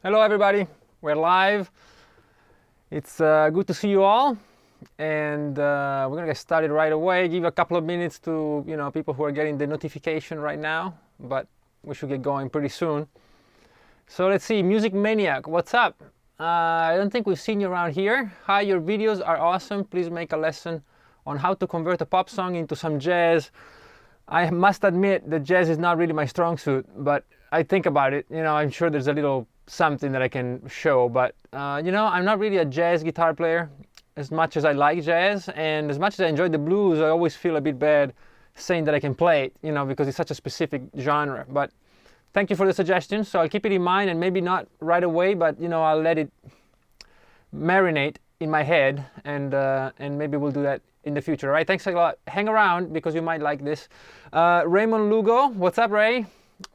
Hello everybody, we're live. It's good to see you all, and we're gonna get started right away. Give a couple of minutes to people who are getting the notification right now, but we should get going pretty soon. So let's see, Music Maniac, what's up? I don't think we've seen you around here. Hi, your videos are awesome. Please make a lesson on how to convert a pop song into some jazz. I must admit that jazz is not really my strong suit, but I think about it. I'm sure there's a little something that I can show, but I'm not really a jazz guitar player as much as I like jazz, and as much as I enjoy the blues, I always feel a bit bad saying that I can play it, because it's such a specific genre. But thank you for the suggestion, so I'll keep it in mind, and maybe not right away, but I'll let it marinate in my head, and maybe we'll do that in the future. All right, thanks a lot. Hang around because you might like this. Raymond Lugo, what's up, Ray?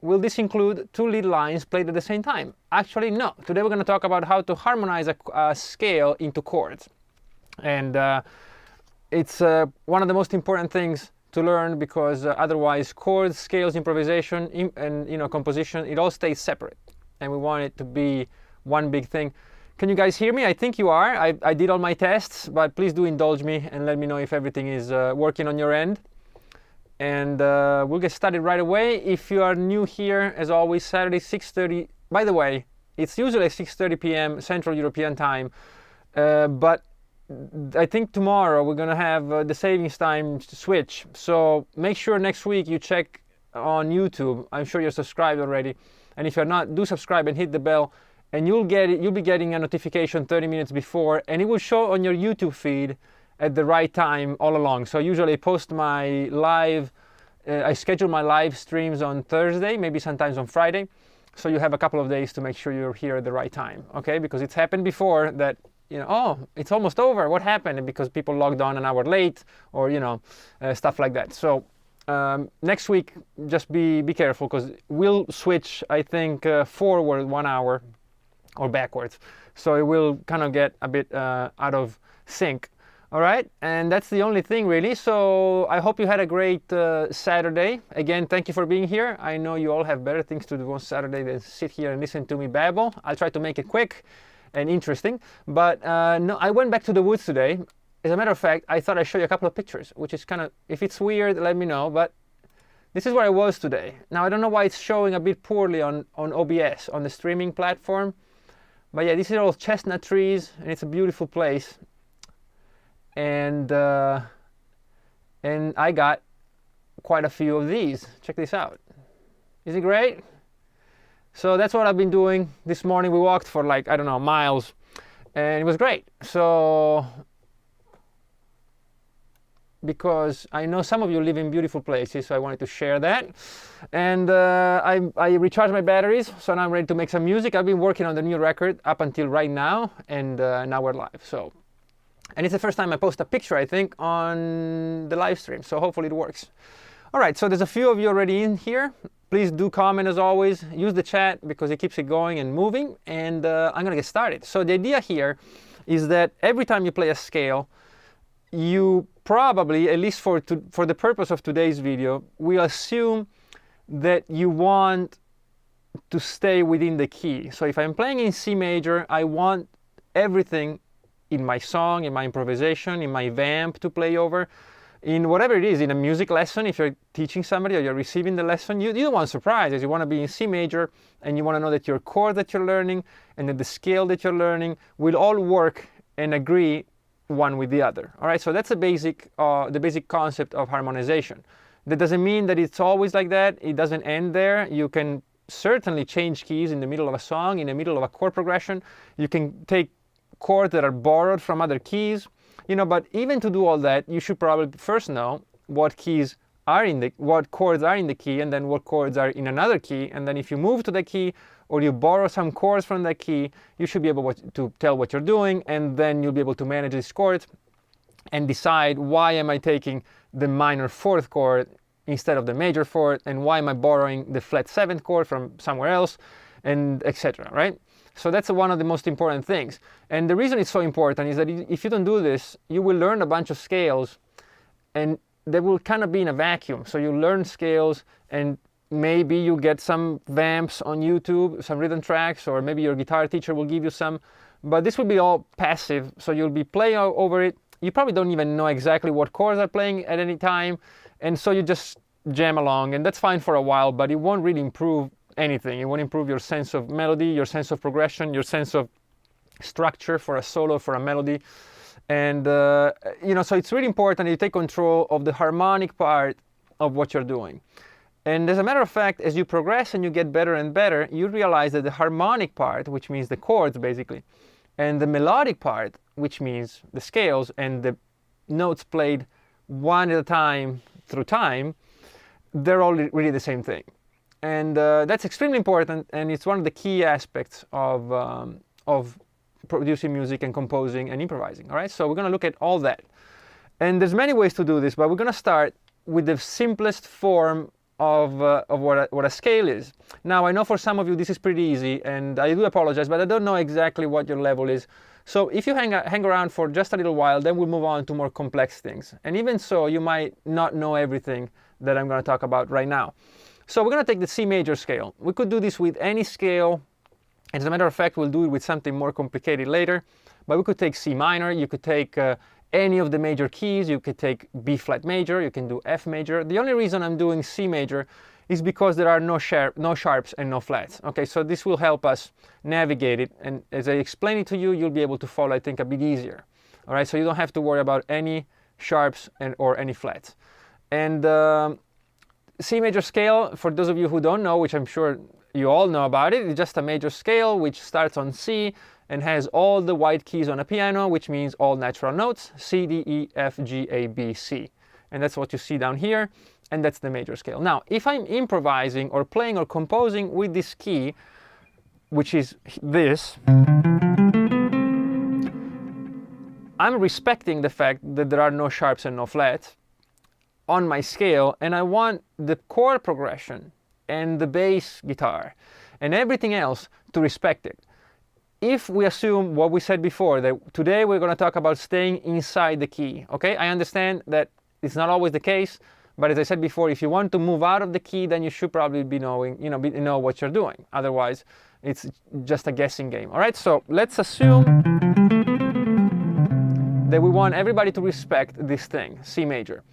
Will this include two lead lines played at the same time? Actually, no. Today we're going to talk about how to harmonize a scale into chords. And it's one of the most important things to learn, because otherwise chords, scales, improvisation, and composition, it all stays separate. And we want it to be one big thing. Can you guys hear me? I think you are. I did all my tests, but please do indulge me and let me know if everything is working on your end. And we'll get started right away. If you are new here, as always, Saturday 6:30. By the way, it's usually 6:30 p.m. Central European time, but I think tomorrow we're gonna have the savings time switch. So make sure next week you check on YouTube. I'm sure you're subscribed already, and if you're not, do subscribe and hit the bell, and you'll be getting a notification 30 minutes before, and it will show on your YouTube feed at the right time all along. So usually I post my live, I schedule my live streams on Thursday, maybe sometimes on Friday. So you have a couple of days to make sure you're here at the right time, okay? Because it's happened before that, oh, it's almost over, what happened? Because people logged on an hour late, or, stuff like that. So next week, just be careful, because we'll switch, I think, forward 1 hour or backwards. So it will kind of get a bit out of sync. All right, and that's the only thing really. So I hope you had a great Saturday. Again, thank you for being here. I know you all have better things to do on Saturday than sit here and listen to me babble. I'll try to make it quick and interesting. But no, I went back to the woods today. As a matter of fact, I thought I'd show you a couple of pictures, which is kind of, if it's weird, let me know. But this is where I was today. Now, I don't know why it's showing a bit poorly on OBS, on the streaming platform. But yeah, these are all chestnut trees, and it's a beautiful place. And I got quite a few of these. Check this out. Is it great? So that's what I've been doing this morning. We walked for like, I don't know, miles, and it was great. So, because I know some of you live in beautiful places, so I wanted to share that. And I recharged my batteries, so now I'm ready to make some music. I've been working on the new record up until right now, and now we're live. And it's the first time I post a picture, I think, on the live stream, so hopefully it works. All right, so there's a few of you already in here. Please do comment as always. Use the chat because it keeps it going and moving, and I'm gonna get started. So the idea here is that every time you play a scale, you probably, at least for the purpose of today's video, will assume that you want to stay within the key. So if I'm playing in C major, I want everything in my song, in my improvisation, in my vamp to play over, in whatever it is, in a music lesson. If you're teaching somebody or you're receiving the lesson, you don't want surprises. You want to be in C major, and you want to know that your chord that you're learning and that the scale that you're learning will all work and agree one with the other. All right, so that's the basic concept of harmonization. That doesn't mean that it's always like that. It doesn't end there. You can certainly change keys in the middle of a song, in the middle of a chord progression. You can take chords that are borrowed from other keys, but even to do all that, you should probably first know what chords are in the key, and then what chords are in another key. And then if you move to the key or you borrow some chords from that key, you should be able to tell what you're doing, and then you'll be able to manage these chords and decide, why am I taking the minor fourth chord instead of the major fourth, and why am I borrowing the flat seventh chord from somewhere else, and etc. Right? So that's one of the most important things. And the reason it's so important is that if you don't do this, you will learn a bunch of scales, and they will kind of be in a vacuum. So you learn scales, and maybe you get some vamps on YouTube, some rhythm tracks, or maybe your guitar teacher will give you some, but this will be all passive, so you'll be playing over it. You probably don't even know exactly what chords are playing at any time, and so you just jam along, and that's fine for a while, but it won't really improve anything. It won't improve your sense of melody, your sense of progression, your sense of structure for a solo, for a melody. And you know, so it's really important you take control of the harmonic part of what you're doing. And as a matter of fact, as you progress and you get better and better, you realize that the harmonic part, which means the chords basically, and the melodic part, which means the scales and the notes played one at a time through time, they're all really the same thing. And that's extremely important, and it's one of the key aspects of producing music and composing and improvising. All right, so we're going to look at all that. And there's many ways to do this, but we're going to start with the simplest form of what a scale is. Now, I know for some of you this is pretty easy, and I do apologize, but I don't know exactly what your level is. So if you hang around for just a little while, then we'll move on to more complex things. And even so, you might not know everything that I'm going to talk about right now. So we're going to take the C major scale. We could do this with any scale. As a matter of fact, we'll do it with something more complicated later. But we could take C minor. You could take any of the major keys. You could take B flat major. You can do F major. The only reason I'm doing C major is because there are no sharps and no flats. Okay, so this will help us navigate it. And as I explain it to you, you'll be able to follow, I think, a bit easier. All right, so you don't have to worry about any sharps or any flats. And C major scale, for those of you who don't know, which I'm sure you all know about it, it's just a major scale which starts on C and has all the white keys on a piano, which means all natural notes, C, D, E, F, G, A, B, C. And that's what you see down here, and that's the major scale. Now, if I'm improvising or playing or composing with this key, which is this, I'm respecting the fact that there are no sharps and no flats on my scale, and I want the chord progression and the bass guitar and everything else to respect it. If we assume what we said before, that today we're going to talk about staying inside the key, okay? I understand that it's not always the case, but as I said before, if you want to move out of the key, then you should probably be knowing, know what you're doing. Otherwise, it's just a guessing game, all right? So let's assume that we want everybody to respect this thing, C major.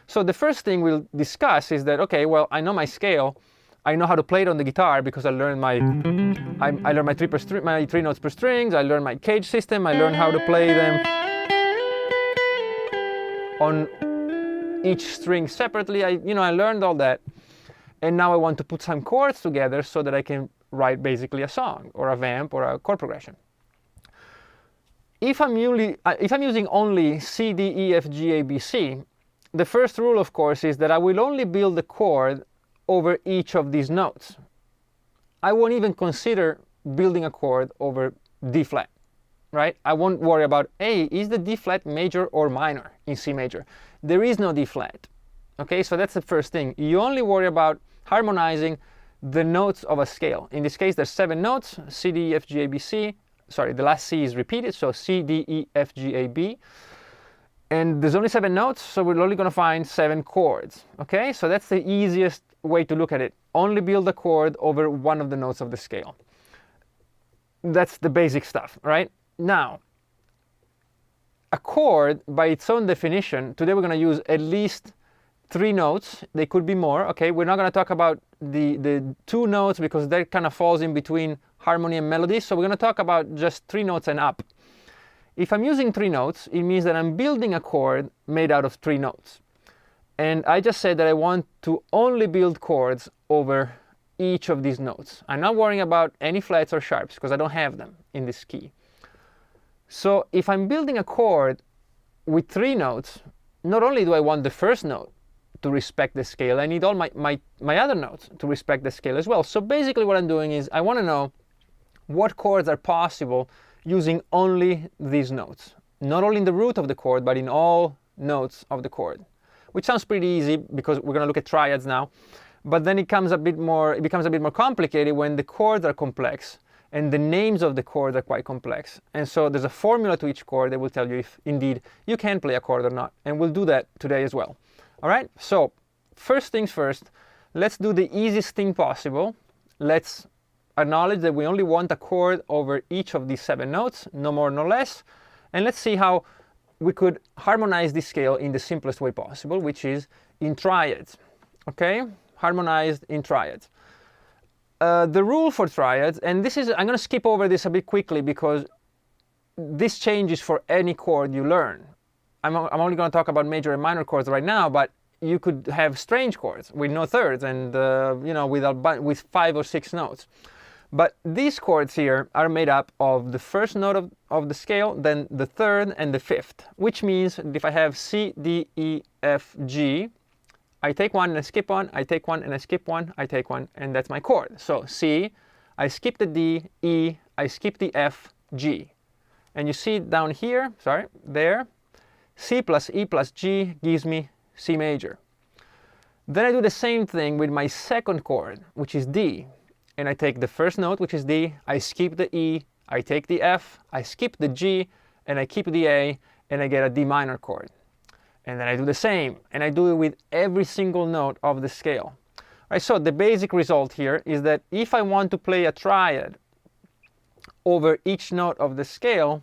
So the first thing we'll discuss is that, okay, well, I know my scale. I know how to play it on the guitar because I learned my three notes per strings. I learned my cage system. I learned how to play them on each string separately. I learned all that. And now I want to put some chords together so that I can write basically a song or a vamp or a chord progression. If I'm using only C, D, E, F, G, A, B, C, the first rule, of course, is that I will only build the chord over each of these notes. I won't even consider building a chord over D flat, right? I won't worry about, hey, is the D flat major or minor in C major? There is no D flat, okay? So that's the first thing. You only worry about harmonizing the notes of a scale. In this case, there's 7 notes, C, D, E, F, G, A, B, C. Sorry, the last C is repeated, so C, D, E, F, G, A, B. And there's only 7 notes, so we're only going to find 7 chords, okay? So that's the easiest way to look at it. Only build a chord over one of the notes of the scale. That's the basic stuff, right? Now, a chord, by its own definition, today we're going to use at least 3 notes. They could be more, okay? We're not going to talk about the 2 notes because that kind of falls in between harmony and melody, so we're going to talk about just 3 notes and up. If I'm using 3 notes, it means that I'm building a chord made out of 3 notes. And I just said that I want to only build chords over each of these notes. I'm not worrying about any flats or sharps because I don't have them in this key. So if I'm building a chord with 3 notes, not only do I want the first note to respect the scale, I need all my other notes to respect the scale as well. So basically what I'm doing is I want to know what chords are possible using only these notes. Not only in the root of the chord, but in all notes of the chord. Which sounds pretty easy because we're going to look at triads now. But then it becomes a bit more complicated when the chords are complex and the names of the chords are quite complex. And so there's a formula to each chord that will tell you if indeed you can play a chord or not. And we'll do that today as well. All right, so first things first, let's do the easiest thing possible. Let's acknowledge that we only want a chord over each of these 7 notes, no more, no less. And let's see how we could harmonize this scale in the simplest way possible, which is in triads. Okay, harmonized in triads. The rule for triads, and this is, I'm going to skip over this a bit quickly because this changes for any chord you learn. I'm only going to talk about major and minor chords right now, but you could have strange chords with no thirds and you know, with 5 or 6 notes. But these chords here are made up of the first note of the scale, then the third and the fifth, which means that if I have C, D, E, F, G, I take one and I skip one, I take one and I skip one, I take one, and that's my chord. So C, I skip the D, E, I skip the F, G. And you see down here, sorry, there, C plus E plus G gives me C major. Then I do the same thing with my second chord, which is D. And I take the first note, which is D, I skip the E, I take the F, I skip the G, and I keep the A, and I get a D minor chord. And then I do the same, and I do it with every single note of the scale. All right, so the basic result here is that if I want to play a triad over each note of the scale,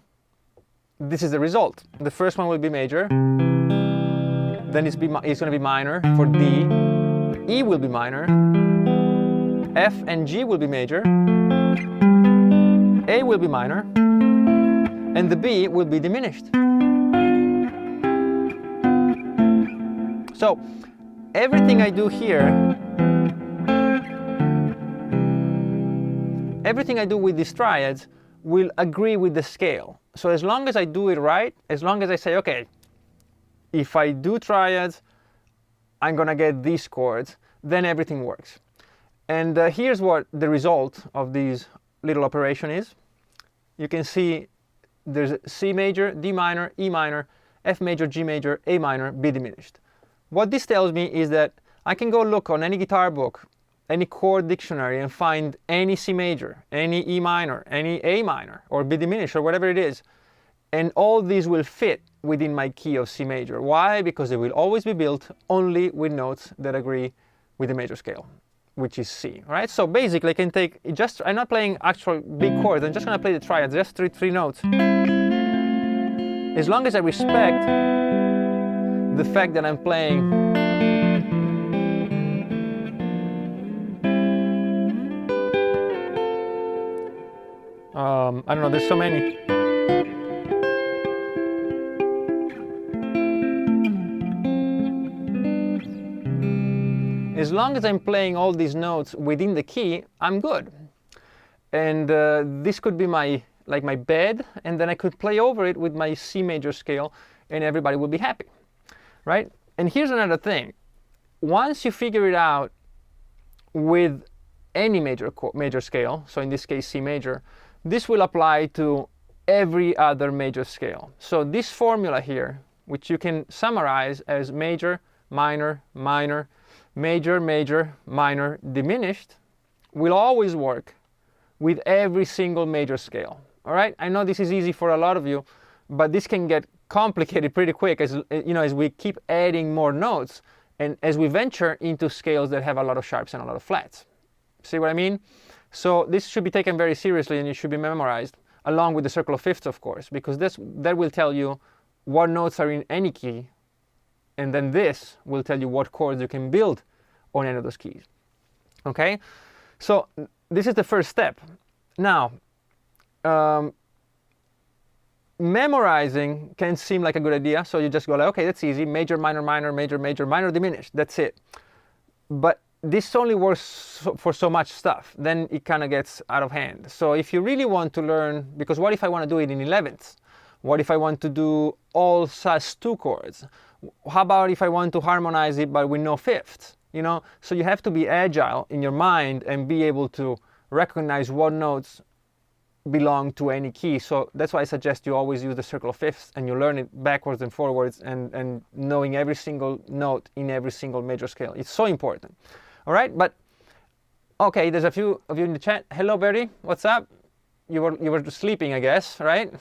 this is the result. The first one will be major, then it's going to be minor for D, E will be minor, F and G will be major, A will be minor, and the B will be diminished. So everything I do here, everything I do with these triads will agree with the scale. So as long as I do it right, as long as I say, okay, if I do triads, I'm going to get these chords, then everything works. And here's what the result of this little operation is. You can see there's C major, D minor, E minor, F major, G major, A minor, B diminished. What this tells me is that I can go look on any guitar book, any chord dictionary, and find any C major, any E minor, any A minor, or B diminished, or whatever it is. And all these will fit within my key of C major. Why? Because they will always be built only with notes that agree with the major scale, which is C, right? So basically I can take, I'm not playing actual big chords, I'm just gonna play the triads, just three notes. As long as I respect the fact that I'm playing I don't know, there's so many. As long as I'm playing all these notes within the key, I'm good. And this could be my bed, and then I could play over it with my C major scale, and everybody will be happy, right? And here's another thing. Once you figure it out with any major scale, so in this case C major, this will apply to every other major scale. So this formula here, which you can summarize as major, minor, minor, major, major, minor, diminished, will always work with every single major scale. All right? I know this is easy for a lot of you, but this can get complicated pretty quick as we keep adding more notes and as we venture into scales that have a lot of sharps and a lot of flats. See what I mean? So this should be taken very seriously, and it should be memorized along with the circle of fifths, of course, because that will tell you what notes are in any key, and then this will tell you what chords you can build on any of those keys. Okay? So this is the first step. Now, memorizing can seem like a good idea, so you just go like, okay, that's easy, major, minor, minor, major, major, minor, diminished, that's it. But this only works for so much stuff, then it kind of gets out of hand. So if you really want to learn, because what if I want to do it in 11ths? What if I want to do all sus2 chords? How about if I want to harmonize it but with no fifths? So you have to be agile in your mind and be able to recognize what notes belong to any key. So that's why I suggest you always use the circle of fifths, and you learn it backwards and forwards, and knowing every single note in every single major scale. It's so important. All right, but okay, there's a few of you in the chat. Hello, Bertie, what's up? You were sleeping, I guess, right?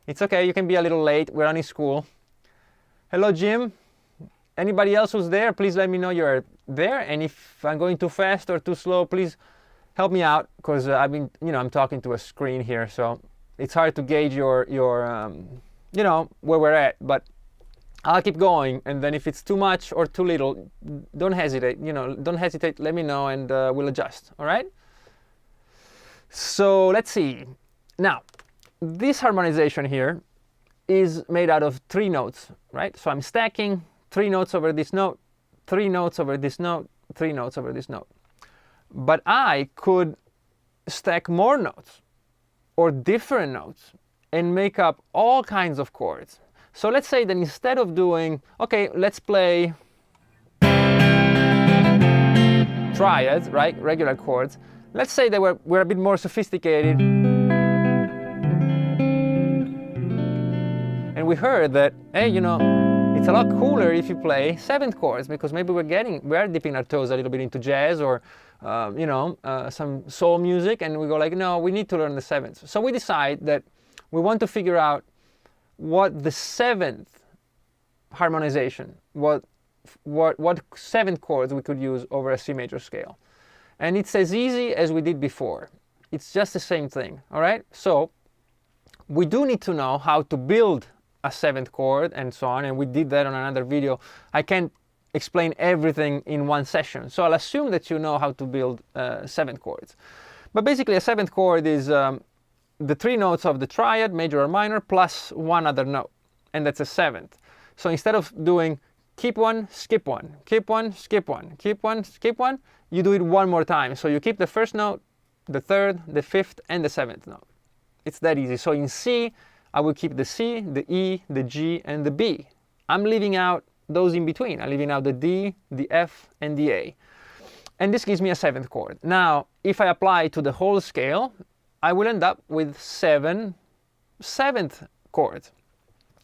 It's okay, you can be a little late. We're only school. Hello, Jim. Anybody else who's there, please let me know you're there. And if I'm going too fast or too slow, please help me out, because I've been, I'm talking to a screen here, so it's hard to gauge your where we're at. But I'll keep going, and then if it's too much or too little, don't hesitate. Don't hesitate. Let me know, and we'll adjust. All right. So let's see. Now, this harmonization here is made out of 3 notes, right? So I'm stacking 3 notes over this note, 3 notes over this note, 3 notes over this note. But I could stack more notes or different notes and make up all kinds of chords. So let's say that instead of doing, okay, let's play triads, right? Regular chords. Let's say that we're a bit more sophisticated. And we heard that, hey, it's a lot cooler if you play 7th chords, because maybe we're dipping our toes a little bit into jazz or some soul music, and we go like, no, we need to learn the 7th. So we decide that we want to figure out what the 7th harmonization, what 7th chords we could use over a C major scale. And it's as easy as we did before. It's just the same thing, all right? So we do need to know how to build a 7th chord and so on, and we did that on another video. I can't explain everything in one session, so I'll assume that you know how to build 7th chords. But basically a 7th chord is the 3 notes of the triad, major or minor, plus 1 other note, and that's a 7th. So instead of doing keep 1, skip 1, keep 1, skip 1, keep 1, skip 1, you do it 1 more time. So you keep the 1st note, the 3rd, the 5th, and the 7th note. It's that easy. So in C, I will keep the C, the E, the G, and the B. I'm leaving out those in between. I'm leaving out the D, the F, and the A. And this gives me a 7th chord. Now, if I apply to the whole scale, I will end up with 7 7th chords.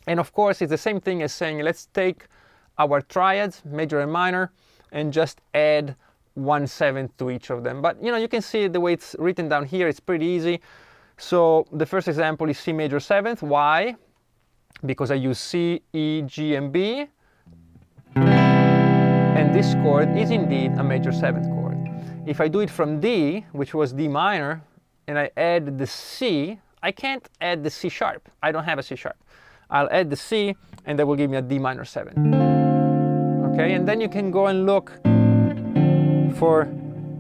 And of course, it's the same thing as saying, let's take our triads, major and minor, and just add 1/7 to each of them. But you can see the way it's written down here, it's pretty easy. So the first example is C major 7th. Why? Because I use C, E, G, and B. And this chord is indeed a major 7th chord. If I do it from D, which was D minor, and I add the C, I can't add the C sharp. I don't have a C sharp. I'll add the C, and that will give me a D minor 7. Okay, and then you can go and look for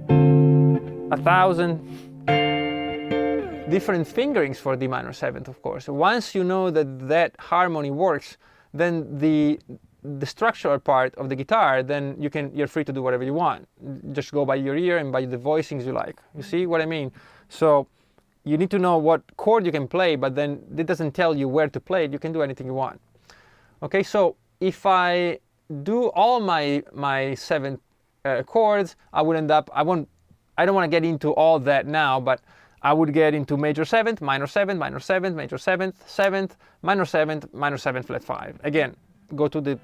1,000 different fingerings for D minor 7th, of course. Once you know that harmony works, then the structural part of the guitar, then you're free to do whatever you want. Just go by your ear and by the voicings you like. You see what I mean? So you need to know what chord you can play, but then it doesn't tell you where to play it. You can do anything you want. Okay, so if I do all my 7 chords, I would end up, I don't want to get into all that now, but I would get into major 7th, minor 7th, minor 7th, major 7th, 7th, minor 7th, minor 7th, flat 5. Again, go to the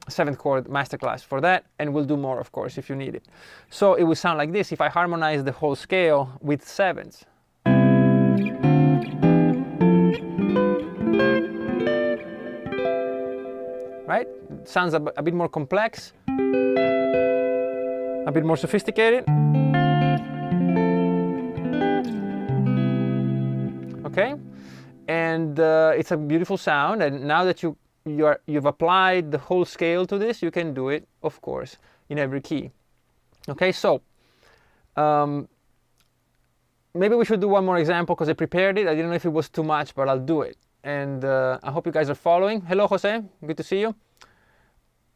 7th chord masterclass for that, and we'll do more, of course, if you need it. So it would sound like this if I harmonize the whole scale with 7ths. Right? It sounds a bit more complex, a bit more sophisticated. Okay, and it's a beautiful sound. And now that you've applied the whole scale to this, you can do it, of course, in every key. Okay, so maybe we should do one more example because I prepared it. I didn't know if it was too much, but I'll do it. And I hope you guys are following. Hello, Jose. Good to see you.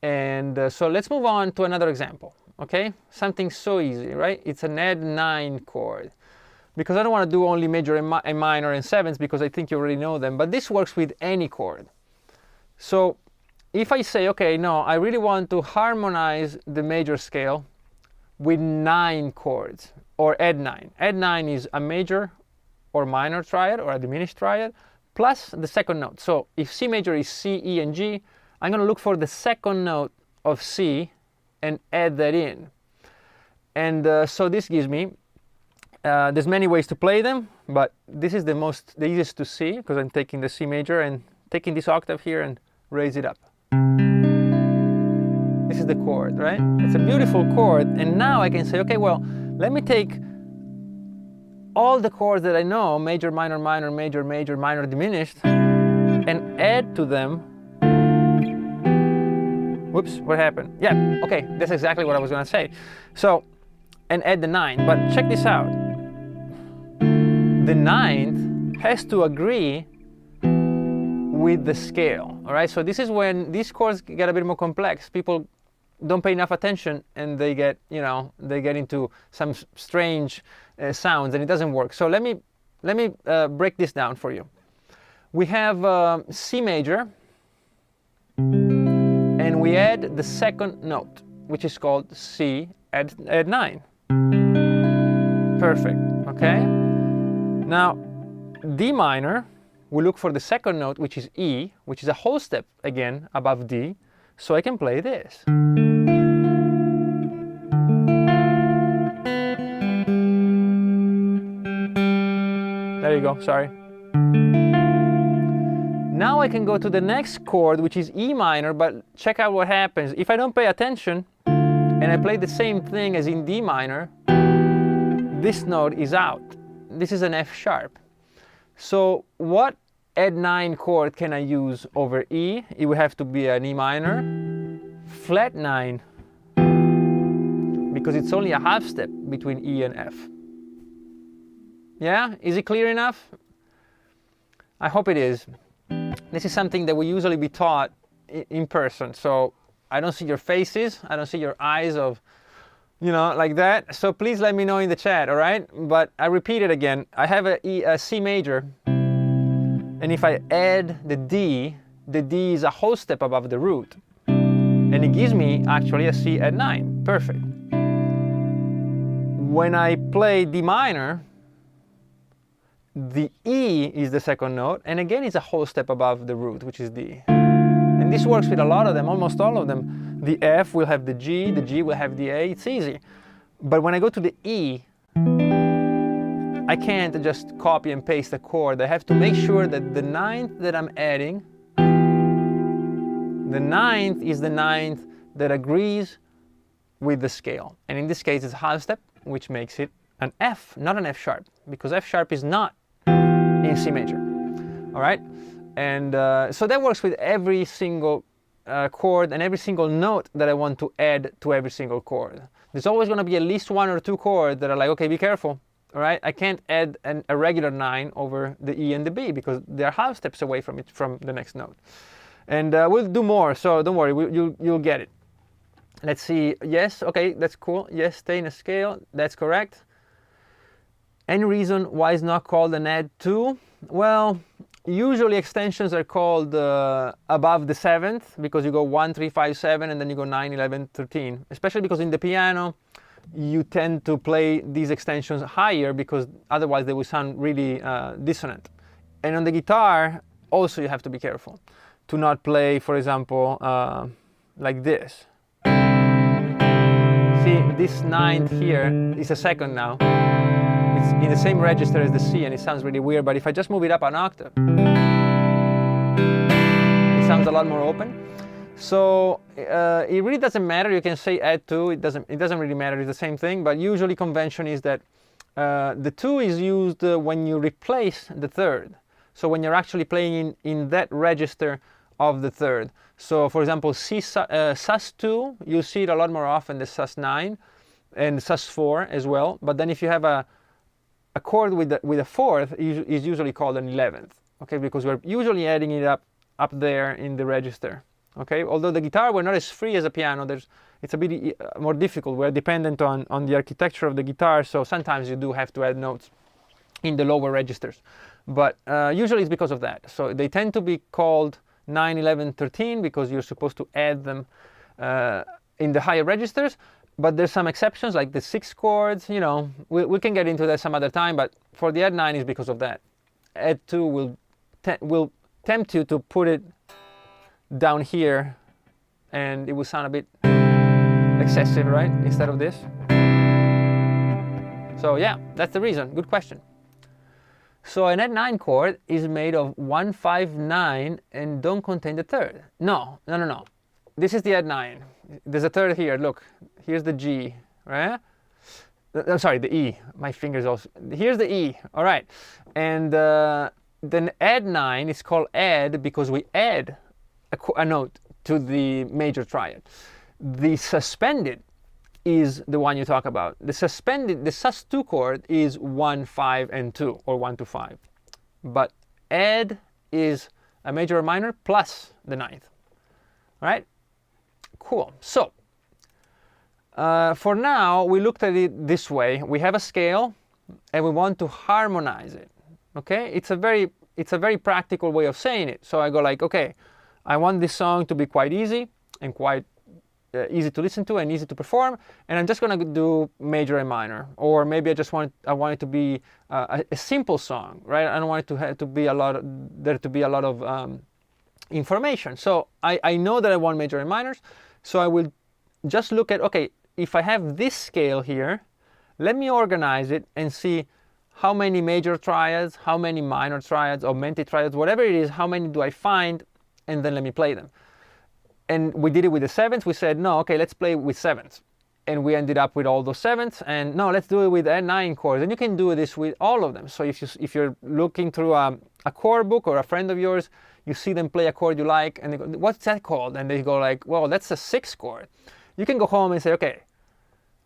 And so let's move on to another example. Okay, something so easy, right? It's an add 9 chord. Because I don't want to do only major and minor and 7ths, because I think you already know them. But this works with any chord. So if I say, okay, no, I really want to harmonize the major scale with 9 chords, or add 9. Add 9 is a major or minor triad or a diminished triad plus the 2nd note. So if C major is C, E, and G, I'm going to look for the 2nd note of C and add that in. And so this gives me, there's many ways to play them, but this is the easiest to see, because I'm taking the C major and taking this octave here and raise it up. This is is the chord, right? It's a beautiful chord, and now I can say, okay, well, let me take all the chords that I know, major, minor, minor, major, major, minor, diminished, and add to them. Whoops, what happened? Yeah, okay, that's exactly what I was gonna say. So, and add the 9, but check this out. The 9th has to agree with the scale, all right? So this is when these chords get a bit more complex. People don't pay enough attention, and they get, you know, they get into some strange sounds, and it doesn't work. So let me break this down for you. We have C major, and we add the second note, which is called C at 9. Perfect, okay? Now, D minor, we look for the second note, which is E, which is a whole step, again, above D, so I can play this. There you go, sorry. Now I can go to the next chord, which is E minor, but check out what happens. If I don't pay attention, and I play the same thing as in D minor, this note is out. This is an F sharp. So what add 9 chord can I use over E? It would have to be an E minor, flat 9, because it's only a half step between E and F. Yeah, is it clear enough? I hope it is. This is something that will usually be taught in person, so I don't see your faces, I don't see your eyes of, you know, like that. So please let me know in the chat, all right? But I repeat it again. I have a C major, and if I add the D is a whole step above the root, and it gives me actually a C at 9. Perfect. When I play D minor, the E is the second note, and again it's a whole step above the root, which is D. And this works with a lot of them, almost all of them. The F will have the G will have the A, it's easy. But when I go to the E, I can't just copy and paste the chord. I have to make sure that the 9th that I'm adding, the 9th is the 9th that agrees with the scale. And in this case it's a half step, which makes it an F, not an F sharp, because F sharp is not in C major, all right? And so that works with every single chord and every single note that I want to add to every single chord. There's always going to be at least 1 or 2 chords that are like, okay, be careful, all right? I can't add a regular 9 over the E and the B because they're half steps away from the next note. And we'll do more, so don't worry, you'll get it. Let's see, yes, okay, that's cool. Yes, stay in a scale, that's correct. Any reason why it's not called an add 2? Well, usually extensions are called above the 7th, because you go 1, 3, 5, 7, and then you go 9, 11, 13. Especially because in the piano, you tend to play these extensions higher, because otherwise they will sound really dissonant. And on the guitar, also you have to be careful to not play, for example, like this. See, this 9th here is a second now. It's in the same register as the C, and it sounds really weird, but if I just move it up an octave, it sounds a lot more open. So it really doesn't matter. You can say add 2, it doesn't really matter, it's the same thing, but usually convention is that the 2 is used when you replace the 3rd. So when you're actually playing in that register of the 3rd. So for example, sus2, you see it a lot more often than sus9 and sus4 as well. But then if you have a chord with a 4th, is usually called an 11th, okay? Because we're usually adding it up there in the register, okay? Although the guitar, we're not as free as a piano. It's a bit more difficult. We're dependent on the architecture of the guitar, so sometimes you do have to add notes in the lower registers. But usually it's because of that. So they tend to be called 9, 11, 13 because you're supposed to add them in the higher registers. But there's some exceptions, like the 6 chords, you know, we can get into that some other time, but for the add 9 is because of that. Add 2 will tempt you to put it down here, and it will sound a bit excessive, right, instead of this. So yeah, that's the reason. Good question. So an add 9 chord is made of 1, 5, 9 and don't contain the 3rd. No. this is the add 9. There's a third here. Look, here's the G, right? I'm sorry, the E. My fingers also. Here's the E. All right. And then add 9 is called add because we add a note to the major triad. The suspended is the one you talk about. The suspended, the sus2 chord is 1, 5, and 2, or 1 to 5. But add is a major or minor plus the ninth. All right? Cool. So, for now, we looked at it this way. We have a scale, and we want to harmonize it. Okay? It's a very practical way of saying it. So I go like, okay, I want this song to be quite easy and quite easy to listen to and easy to perform, and I'm just going to do major and minor. Or maybe I want it to be a simple song, right? I don't want it to have to be a lot of information. So I know that I want major and minors, so I will just look at, okay, if I have this scale here, let me organize it and see how many major triads, how many minor triads, or multi-triads, whatever it is, how many do I find, and then let me play them. And we did it with the sevenths. We said, no, okay, let's play with sevenths. And we ended up with all those sevenths. And no, let's do it with add 9 chords. And you can do this with all of them. So if you're looking through a chord book or a friend of yours, you see them play a chord you like, and they go, what's that called? And they go like, well, that's a 6th chord. You can go home and say, okay,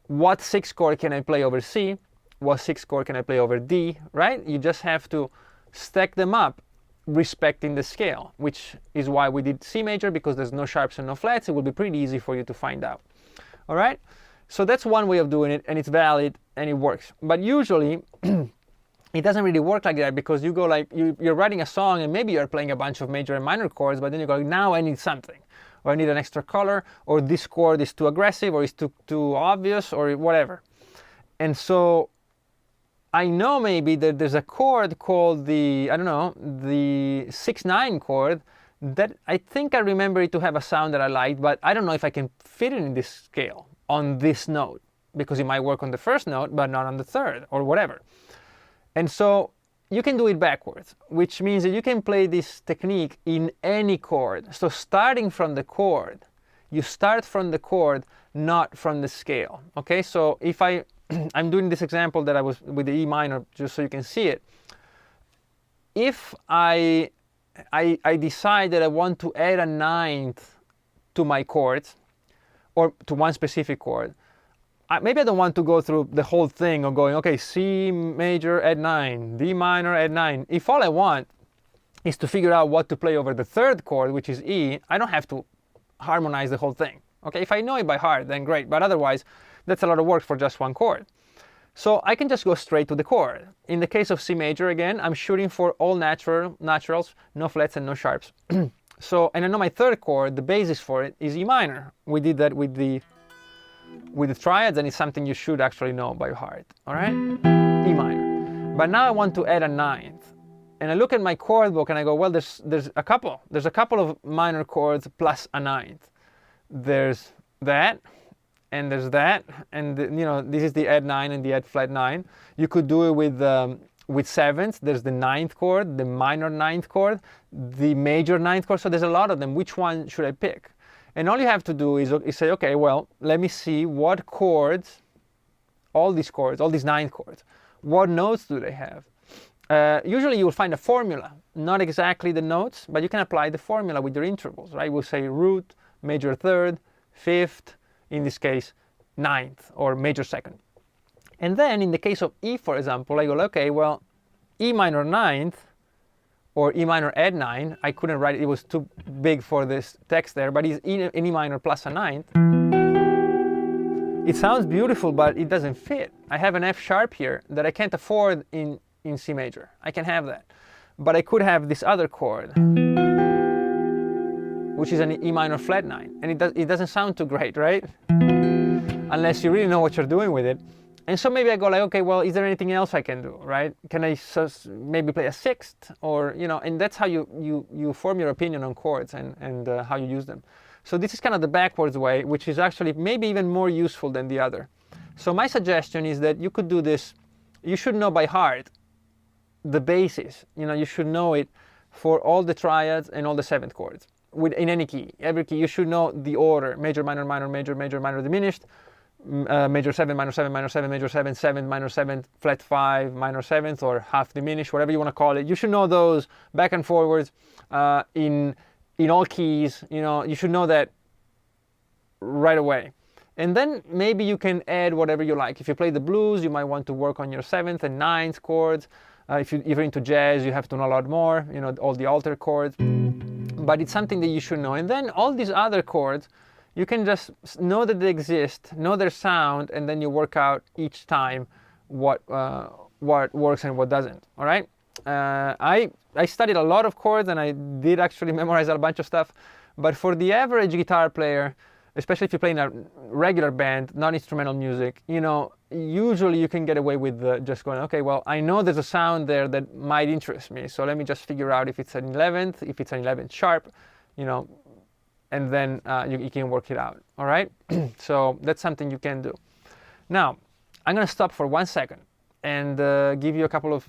what 6th chord can I play over C? What 6th chord can I play over D, right? You just have to stack them up respecting the scale, which is why we did C major, because there's no sharps and no flats. It will be pretty easy for you to find out. All right? So that's one way of doing it, and it's valid, and it works. But usually, it doesn't really work like that, because you go like, you're writing a song, and maybe you're playing a bunch of major and minor chords, but then you go, now I need something. Or I need an extra color, or this chord is too aggressive, or it's too obvious, or whatever. And so I know maybe that there's a chord called the, I don't know, the 6-9 chord that I think I remember it to have a sound that I liked, but I don't know if I can fit it in this scale on this note, because it might work on the first note, but not on the third, or whatever. And so you can do it backwards, which means that you can play this technique in any chord. So starting from the chord, you start from the chord, not from the scale. Okay, so if I'm doing this example that I was with the E minor, just so you can see it. If I decide that I want to add a 9th to my chords, or to one specific chord, maybe I don't want to go through the whole thing of going, okay, C major add 9, D minor add 9. If all I want is to figure out what to play over the third chord, which is E, I don't have to harmonize the whole thing. Okay, if I know it by heart, then great, but otherwise, that's a lot of work for just one chord. So I can just go straight to the chord. In the case of C major, again, I'm shooting for all naturals, no flats and no sharps. So, and I know my third chord, the basis for it is E minor. We did that with the triads, and it's something you should actually know by heart. All right, E minor. But now I want to add a 9th, and I look at my chord book and I go, well, there's a couple of minor chords plus a 9th. There's that. And there's that, and you know, this is the add 9 and the add flat 9. You could do it with sevenths. There's the 9th chord, the minor 9th chord, the major 9th chord. So there's a lot of them. Which one should I pick? And all you have to do is say, okay, well, let me see what chords, all these 9 chords, what notes do they have? Usually you will find a formula, not exactly the notes, but you can apply the formula with your intervals, right? We'll say root, major 3rd, 5th, in this case, 9th, or major 2nd. And then in the case of E, for example, I go, okay, well, E minor 9th, or E minor add 9, I couldn't write it, it was too big for this text there, but it's E minor plus a 9th. It sounds beautiful, but it doesn't fit. I have an F sharp here that I can't afford in C major. I can have that. But I could have this other chord, which is an E minor flat 9, and it doesn't sound too great, right? Unless you really know what you're doing with it. And so maybe I go like, okay, well, is there anything else I can do, right? Can I maybe play a 6th, or, you know, and that's how you form your opinion on chords and how you use them. So this is kind of the backwards way, which is actually maybe even more useful than the other. So my suggestion is that you could do this, you should know by heart the basis, you know, you should know it for all the triads and all the 7th chords. in any key. Every key, you should know the order: major, minor, minor, major, major, minor diminished, major 7, minor 7, minor 7, major 7, 7, minor 7, flat 5, minor 7th, or half diminished, whatever you want to call it. You should know those back and forwards in all keys. You know, you should know that right away. And then maybe you can add whatever you like. If you play the blues, you might want to work on your 7th and 9th chords. If you're into jazz, you have to know a lot more, you know, all the alter chords. But it's something that you should know. And then all these other chords, you can just know that they exist, know their sound, and then you work out each time what works and what doesn't. All right? I studied a lot of chords, and I did actually memorize a bunch of stuff. But for the average guitar player, especially if you play in a regular band, non-instrumental music, you know, usually you can get away with just going, okay, well, I know there's a sound there that might interest me, so let me just figure out if it's an 11th, if it's an 11th sharp, you know, and then you can work it out, all right? So that's something you can do. Now, I'm going to stop for 1 second and give you a couple of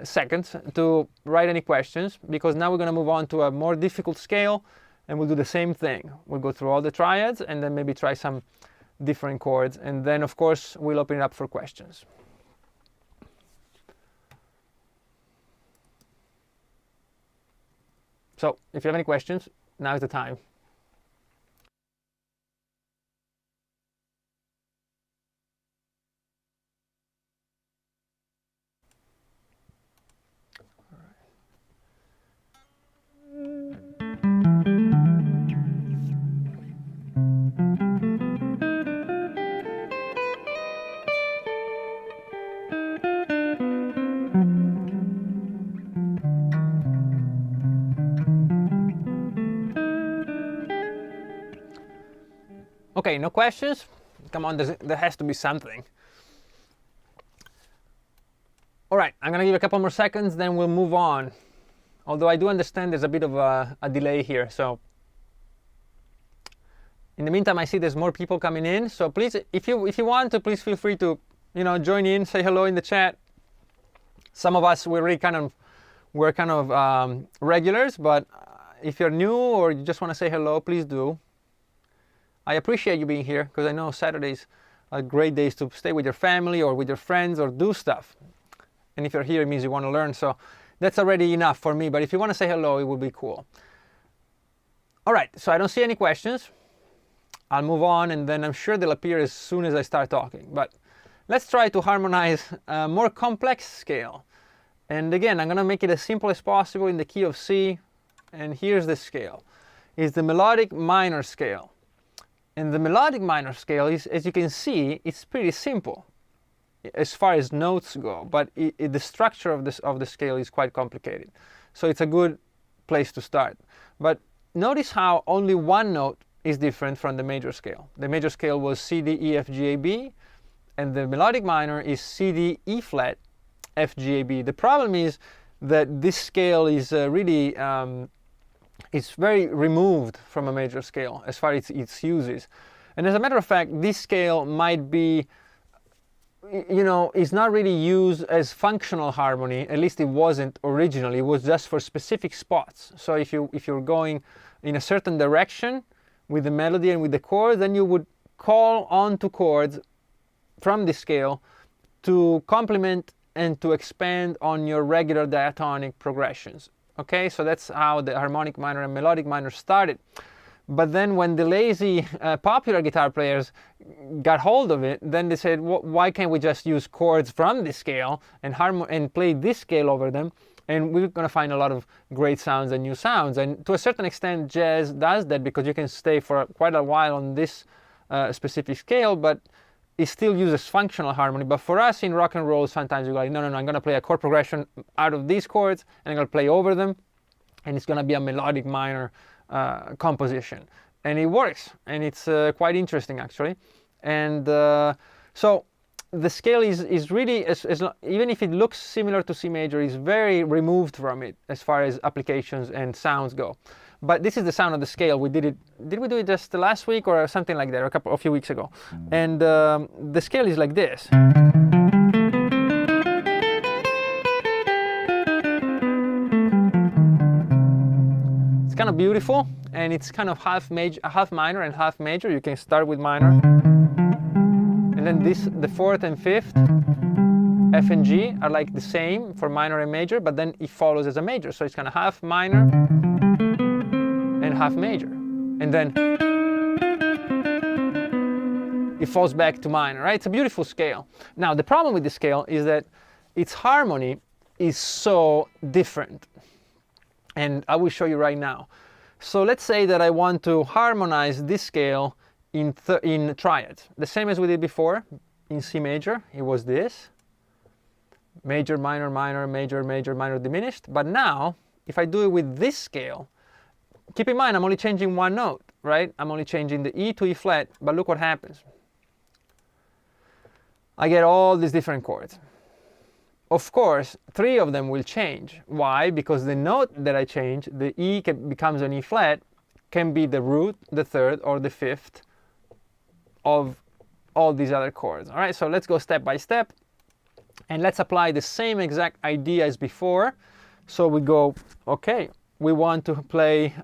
seconds to write any questions, because now we're going to move on to a more difficult scale. And we'll do the same thing. We'll go through all the triads and then maybe try some different chords. And then, of course, we'll open it up for questions. So if you have any questions, now is the time. Okay, no questions? Come on, there has to be something. All right, I'm gonna give a couple more seconds, then we'll move on. Although I do understand there's a bit of a delay here, so. In the meantime, I see there's more people coming in, so please, if you want to, please feel free to, you know, join in, say hello in the chat. Some of us, we're kind of regulars, but if you're new or you just want to say hello, please do. I appreciate you being here, because I know Saturdays are great days to stay with your family or with your friends or do stuff. And if you're here, it means you want to learn. So that's already enough for me. But if you want to say hello, it would be cool. All right, so I don't see any questions. I'll move on, and then I'm sure they'll appear as soon as I start talking. But let's try to harmonize a more complex scale. And again, I'm going to make it as simple as possible in the key of C. And here's the scale. It's the Melodic Minor Scale. And the Melodic Minor Scale is, as you can see, it's pretty simple as far as notes go, but the structure of the scale is quite complicated. So it's a good place to start. But notice how only one note is different from the major scale. The major scale was C, D, E, F, G, A, B, and the Melodic Minor is C, D, E flat, F, G, A, B. The problem is that this scale is really it's very removed from a major scale as far as its uses. And as a matter of fact, this scale might be, you know, is not really used as functional harmony. At least it wasn't originally. It was just for specific spots. So if you're going in a certain direction with the melody and with the chord, then you would call on to chords from this scale to complement and to expand on your regular diatonic progressions. Okay, so that's how the harmonic minor and melodic minor started. But then when the lazy popular guitar players got hold of it, then they said, why can't we just use chords from this scale and play this scale over them? And we're going to find a lot of great sounds and new sounds. And to a certain extent, jazz does that, because you can stay for quite a while on this specific scale, but it still uses functional harmony. But for us in rock and roll, sometimes you're like, no, I'm going to play a chord progression out of these chords, and I'm going to play over them, and it's going to be a melodic minor composition. And it works, and it's quite interesting, actually. And so the scale is really, even if it looks similar to C major, is very removed from it as far as applications and sounds go. But this is the sound of the scale. We did we do it just last week or something like that, or a few weeks ago? And the scale is like this. It's kind of beautiful, and it's kind of half minor and half major. You can start with minor, and then the fourth and fifth, F and G, are like the same for minor and major, but then it follows as a major. So it's kind of half minor and half major, and then it falls back to minor, right? It's a beautiful scale. Now, the problem with the scale is that its harmony is so different. And I will show you right now. So let's say that I want to harmonize this scale in triads. The same as we did before in C major. It was this. Major, minor, minor, major, major, minor, diminished. But now, if I do it with this scale, keep in mind I'm only changing one note, right? I'm only changing the E to E flat, but look what happens. I get all these different chords. Of course, 3 of them will change. Why? Because the note that I change, the E becomes an E flat, can be the root, the third, or the fifth of all these other chords. All right, so let's go step by step, and let's apply the same exact idea as before. So we go, okay, we want to play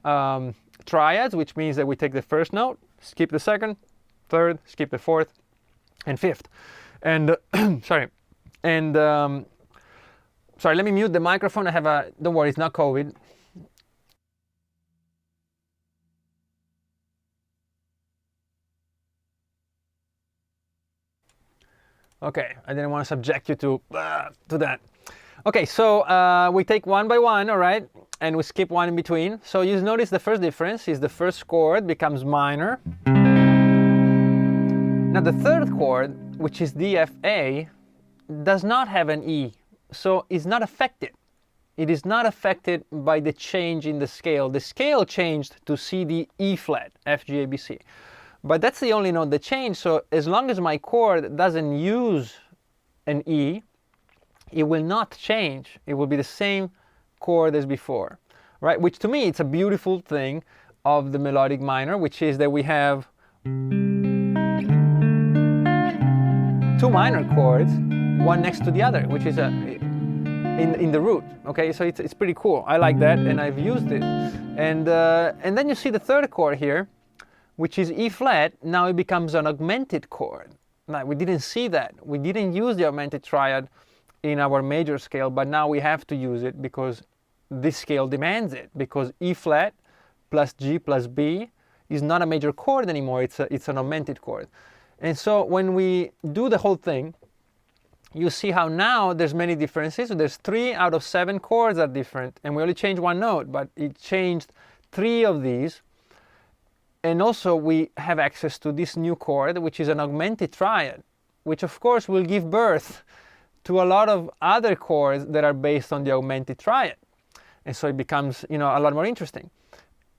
triads, which means that we take the first note, skip the second, third, skip the fourth, and fifth. And sorry, let me mute the microphone. I have a, don't worry, it's not COVID. Okay, I didn't want to subject you to that. Okay, so we take one by one, all right, and we skip one in between. So you notice the first difference is the first chord becomes minor. Now the third chord, which is D, F, A, does not have an E, so it's not affected. It is not affected by the change in the scale. The scale changed to C, D, E flat, F, G, A, B, C. But that's the only note that changed, so as long as my chord doesn't use an E, it will not change. It will be the same chord as before, right? Which to me, it's a beautiful thing of the melodic minor, which is that we have 2 minor chords, one next to the other, which is in the root. Okay, so it's pretty cool. I like that, and I've used it. And then you see the third chord here, which is E flat. Now it becomes an augmented chord. Now we didn't see that. We didn't use the augmented triad in our major scale, but now we have to use it because this scale demands it. Because E flat plus G plus B is not a major chord anymore. It's an augmented chord. And so when we do the whole thing, you see how now there's many differences. So there's 3 out of 7 chords are different, and we only changed one note, but it changed 3 of these. And also we have access to this new chord, which is an augmented triad, which of course will give birth to a lot of other chords that are based on the augmented triad. And so it becomes, a lot more interesting.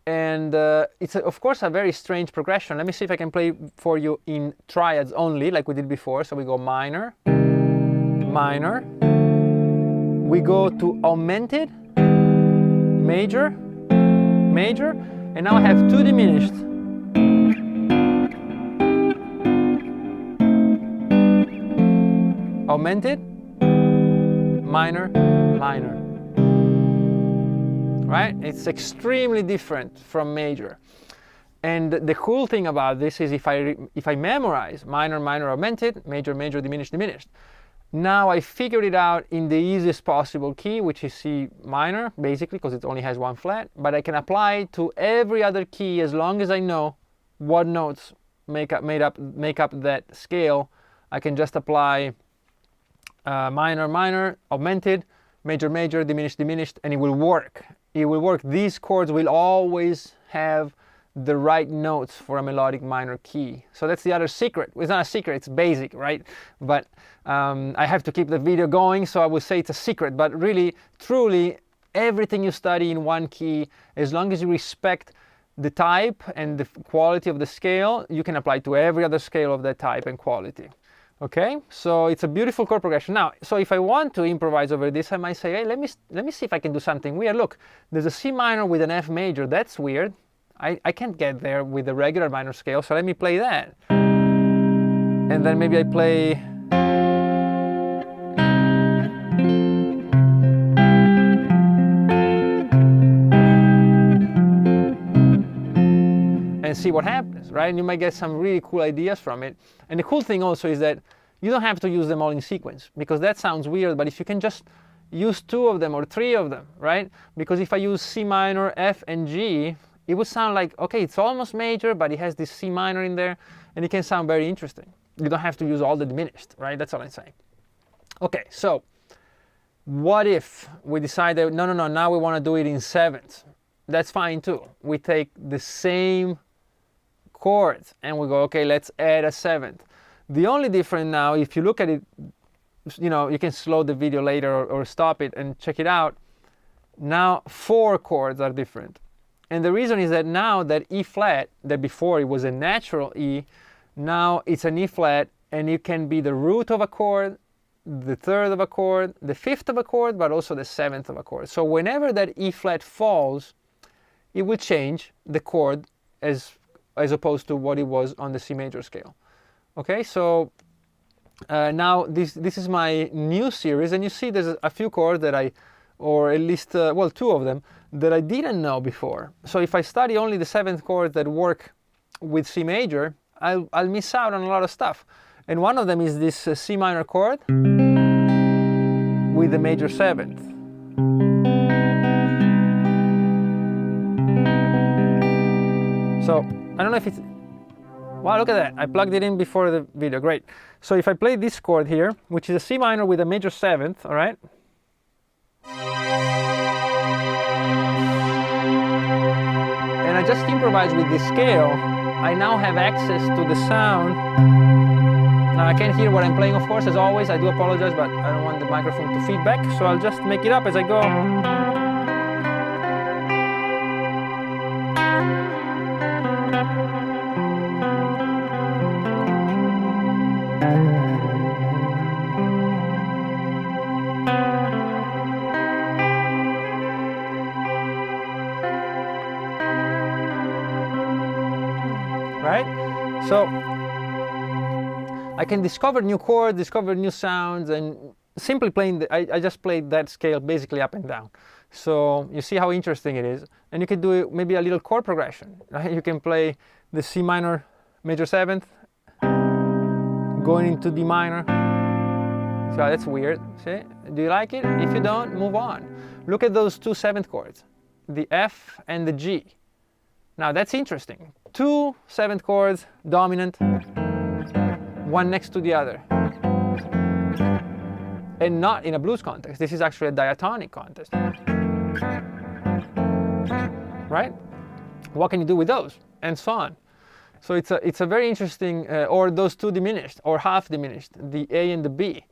And it's, of course, a very strange progression. Let me see if I can play for you in triads only, like we did before. So we go minor, minor. We go to augmented, major, major. And now I have 2 diminished. Augmented, minor, minor. Right? It's extremely different from major. And the cool thing about this is if I memorize minor, minor, augmented, major, major, diminished, diminished, now I figured it out in the easiest possible key, which is C minor, basically, because it only has 1 flat. But I can apply it to every other key as long as I know what notes make up that scale. I can just apply minor, minor, augmented, major, major, diminished, diminished, and it will work. It will work. These chords will always have the right notes for a melodic minor key. So that's the other secret. It's not a secret, it's basic, right? But I have to keep the video going, so I will say it's a secret. But really, truly, everything you study in one key, as long as you respect the type and the quality of the scale, you can apply to every other scale of that type and quality. Okay, so it's a beautiful chord progression. Now, so if I want to improvise over this, I might say, hey, let me see if I can do something weird. Look, there's a C minor with an F major. That's weird. I can't get there with the regular minor scale, so let me play that. And then maybe I play... see what happens, right? And you might get some really cool ideas from it. And the cool thing also is that you don't have to use them all in sequence, because that sounds weird, but if you can just use 2 of them or 3 of them, right? Because if I use C minor, F, and G, it would sound like, okay, it's almost major, but it has this C minor in there, and it can sound very interesting. You don't have to use all the diminished, right? That's all I'm saying. Okay, so what if we decide that, no, now we want to do it in 7ths? That's fine too. We take the same chords and we go, okay, let's add a 7th. The only difference now, if you look at it, you can slow the video later or stop it and check it out. Now 4 chords are different. And the reason is that now that E flat, that before it was a natural E, now it's an E flat, and it can be the root of a chord, the 3rd of a chord, the 5th of a chord, but also the 7th of a chord. So whenever that E flat falls, it will change the chord as opposed to what it was on the C major scale. Okay, so now this is my new series, and you see there's a few chords that or at least, well, 2 of them, that I didn't know before. So if I study only the 7th chords that work with C major, I'll miss out on a lot of stuff. And one of them is this C minor chord with the major 7th. So I don't know if it's, wow, look at that. I plugged it in before the video, great. So if I play this chord here, which is a C minor with a major 7th, all right? And I just improvise with this scale, I now have access to the sound. Now I can't hear what I'm playing, of course, as always. I do apologize, but I don't want the microphone to feedback, so I'll just make it up as I go. Right? So I can discover new chords, discover new sounds, and simply playing, I just played that scale basically up and down. So you see how interesting it is. And you can do maybe a little chord progression. Right? You can play the C minor major 7th, going into D minor. So that's weird. See? Do you like it? If you don't, move on. Look at those 2 7th chords, the F and the G. Now that's interesting. 2 7th chords, dominant, one next to the other. And not in a blues context. This is actually a diatonic context. Right? What can you do with those? And so on. So it's a very interesting, or those 2 diminished, or half diminished, the A and the B.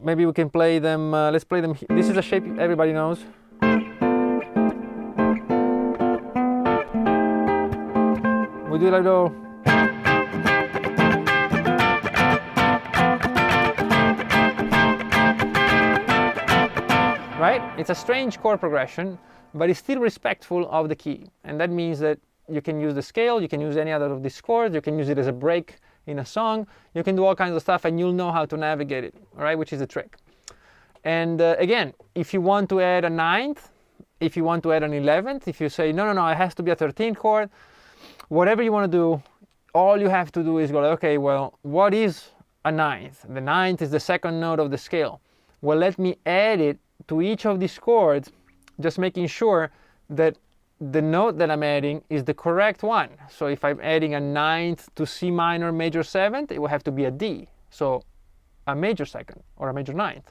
Maybe we can play them, let's play them. This is a shape everybody knows. We do like though. Right? It's a strange chord progression, but it's still respectful of the key. And that means that you can use the scale, you can use any other of these chords, you can use it as a break in a song, you can do all kinds of stuff, and you'll know how to navigate it, all right, which is the trick. And again, if you want to add a 9th, if you want to add an 11th, if you say, no, it has to be a 13th chord, whatever you want to do, all you have to do is go, okay, well, what is a 9th? The 9th is the 2nd note of the scale. Well, let me add it to each of these chords, just making sure that the note that I'm adding is the correct one. So if I'm adding a 9th to C minor major 7th, it will have to be a D. So a major 2nd or a major 9th.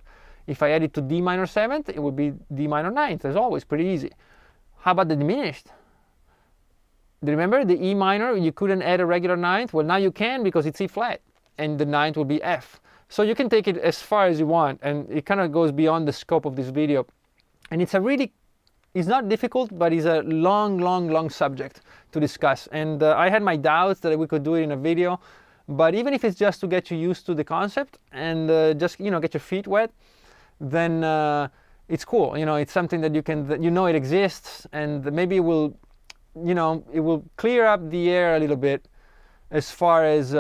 If I add it to D minor 7th, it would be D minor 9th, as always, pretty easy. How about the diminished? Remember the E minor, you couldn't add a regular 9th? Well, now you can, because it's E flat, and the 9th will be F. So you can take it as far as you want, and it kind of goes beyond the scope of this video. And it's not difficult, but it's a long subject to discuss. And I had my doubts that we could do it in a video, but even if it's just to get you used to the concept and just get your feet wet, then it's cool. It's something that you can, it exists, and maybe it will clear up the air a little bit as far as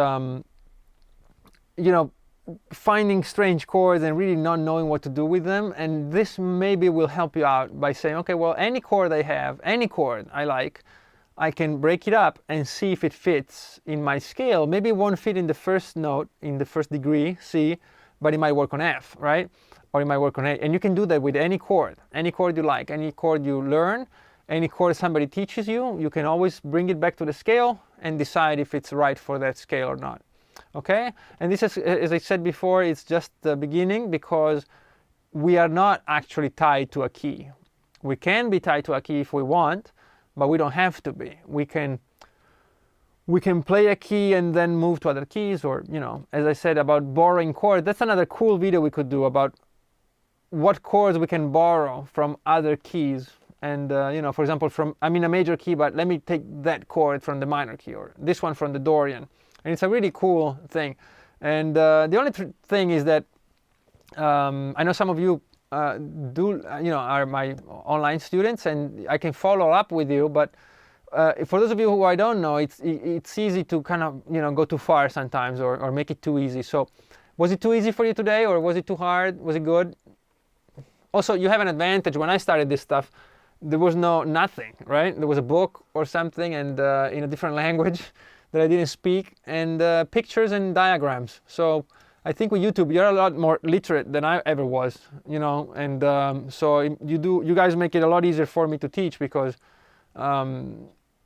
finding strange chords and really not knowing what to do with them. And this maybe will help you out by saying, okay, well, any chord I have, any chord I like, I can break it up and see if it fits in my scale. Maybe it won't fit in the first note, in the first degree, C, but it might work on F, right? Or it might work on A. And you can do that with any chord you like, any chord you learn, any chord somebody teaches you. You can always bring it back to the scale and decide if it's right for that scale or not. Okay? And this is, as I said before, it's just the beginning, because we are not actually tied to a key. We can be tied to a key if we want, but we don't have to be. We can play a key and then move to other keys, or, you know, as I said about borrowing chords, that's another cool video we could do about what chords we can borrow from other keys. And, you know, for example, I'm in a major key, but let me take that chord from the minor key, or this one from the Dorian. And it's a really cool thing. And the only thing is that I know some of you are my online students, and I can follow up with you, but for those of you who I don't know, it's easy to kind of, you know, go too far sometimes, or make it too easy. So was it too easy for you today, or was it too hard? Was it good? Also, you have an advantage. When I started this stuff, there was nothing, right? There was a book or something, and in a different language that I didn't speak, and pictures and diagrams. So I think with YouTube, you're a lot more literate than I ever was, you know, and so you guys make it a lot easier for me to teach, because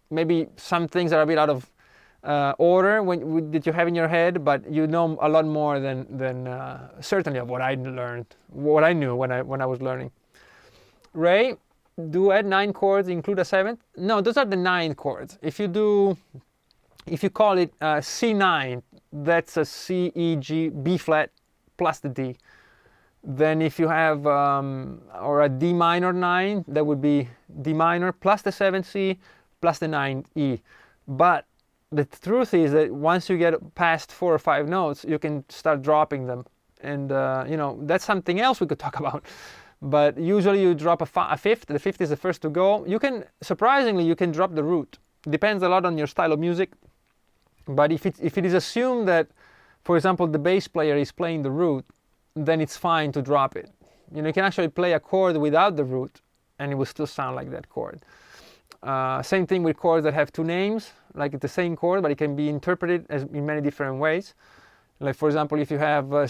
maybe some things are a bit out of order that you have in your head, but you know a lot more than certainly of what I learned, what I knew when I was learning. Ray, duet 9 chords include a 7th? No, those are the 9 chords. If you call it C9, that's a C, E, G, B flat plus the D. Then if you have or a D minor 9, that would be D minor plus the 7th C plus the 9th E. But the truth is that once you get past 4 or 5 notes, you can start dropping them. And you know, that's something else we could talk about. But usually you drop a fifth. The fifth is the first to go. You can, surprisingly, you can drop the root. Depends a lot on your style of music. But if it is assumed that, for example, the bass player is playing the root, then it's fine to drop it. You know, you can actually play a chord without the root, and it will still sound like that chord. Same thing with chords that have 2 names, like it's the same chord, but it can be interpreted as in many different ways. Like, for example, if you have A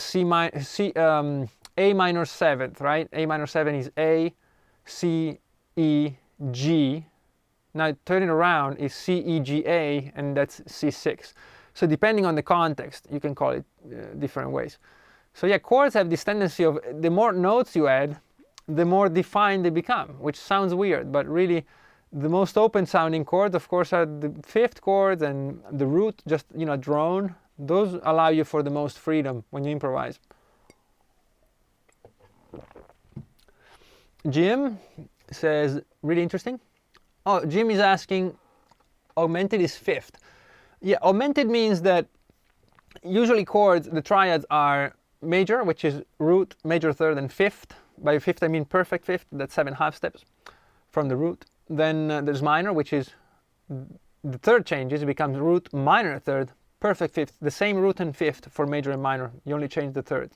minor 7th, right? A minor 7 is A, C, E, G. Now turn it around is C, E, G, A, and that's C6. So depending on the context, you can call it different ways. So yeah, chords have this tendency of, the more notes you add, the more defined they become, which sounds weird, but really the most open sounding chords, of course, are the 5th chords and the root, just, you know, a drone. Those allow you for the most freedom when you improvise. Jim says, really interesting. Oh, Jim is asking, augmented is 5th. Yeah, augmented means that usually chords, the triads are major, which is root, major 3rd, and 5th. By 5th, I mean perfect 5th, that's 7 half steps from the root. Then there's minor, which is the 3rd changes, it becomes root, minor 3rd, perfect 5th. The same root and 5th for major and minor, you only change the 3rd.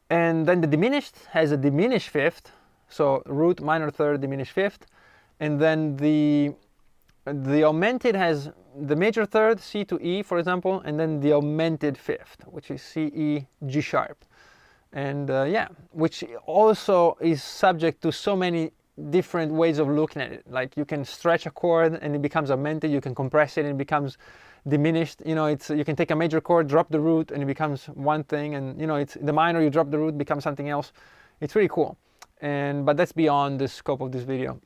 And then the diminished has a diminished 5th, so root, minor 3rd, diminished 5th. And then the augmented has the major 3rd, C to E, for example, and then the augmented 5th, which is C, E, G sharp. And yeah, which also is subject to so many different ways of looking at it. Like, you can stretch a chord and it becomes augmented, you can compress it and it becomes diminished. You know, you can take a major chord, drop the root, and it becomes one thing, and you know, it's the minor, you drop the root, becomes something else. It's really cool. But that's beyond the scope of this video.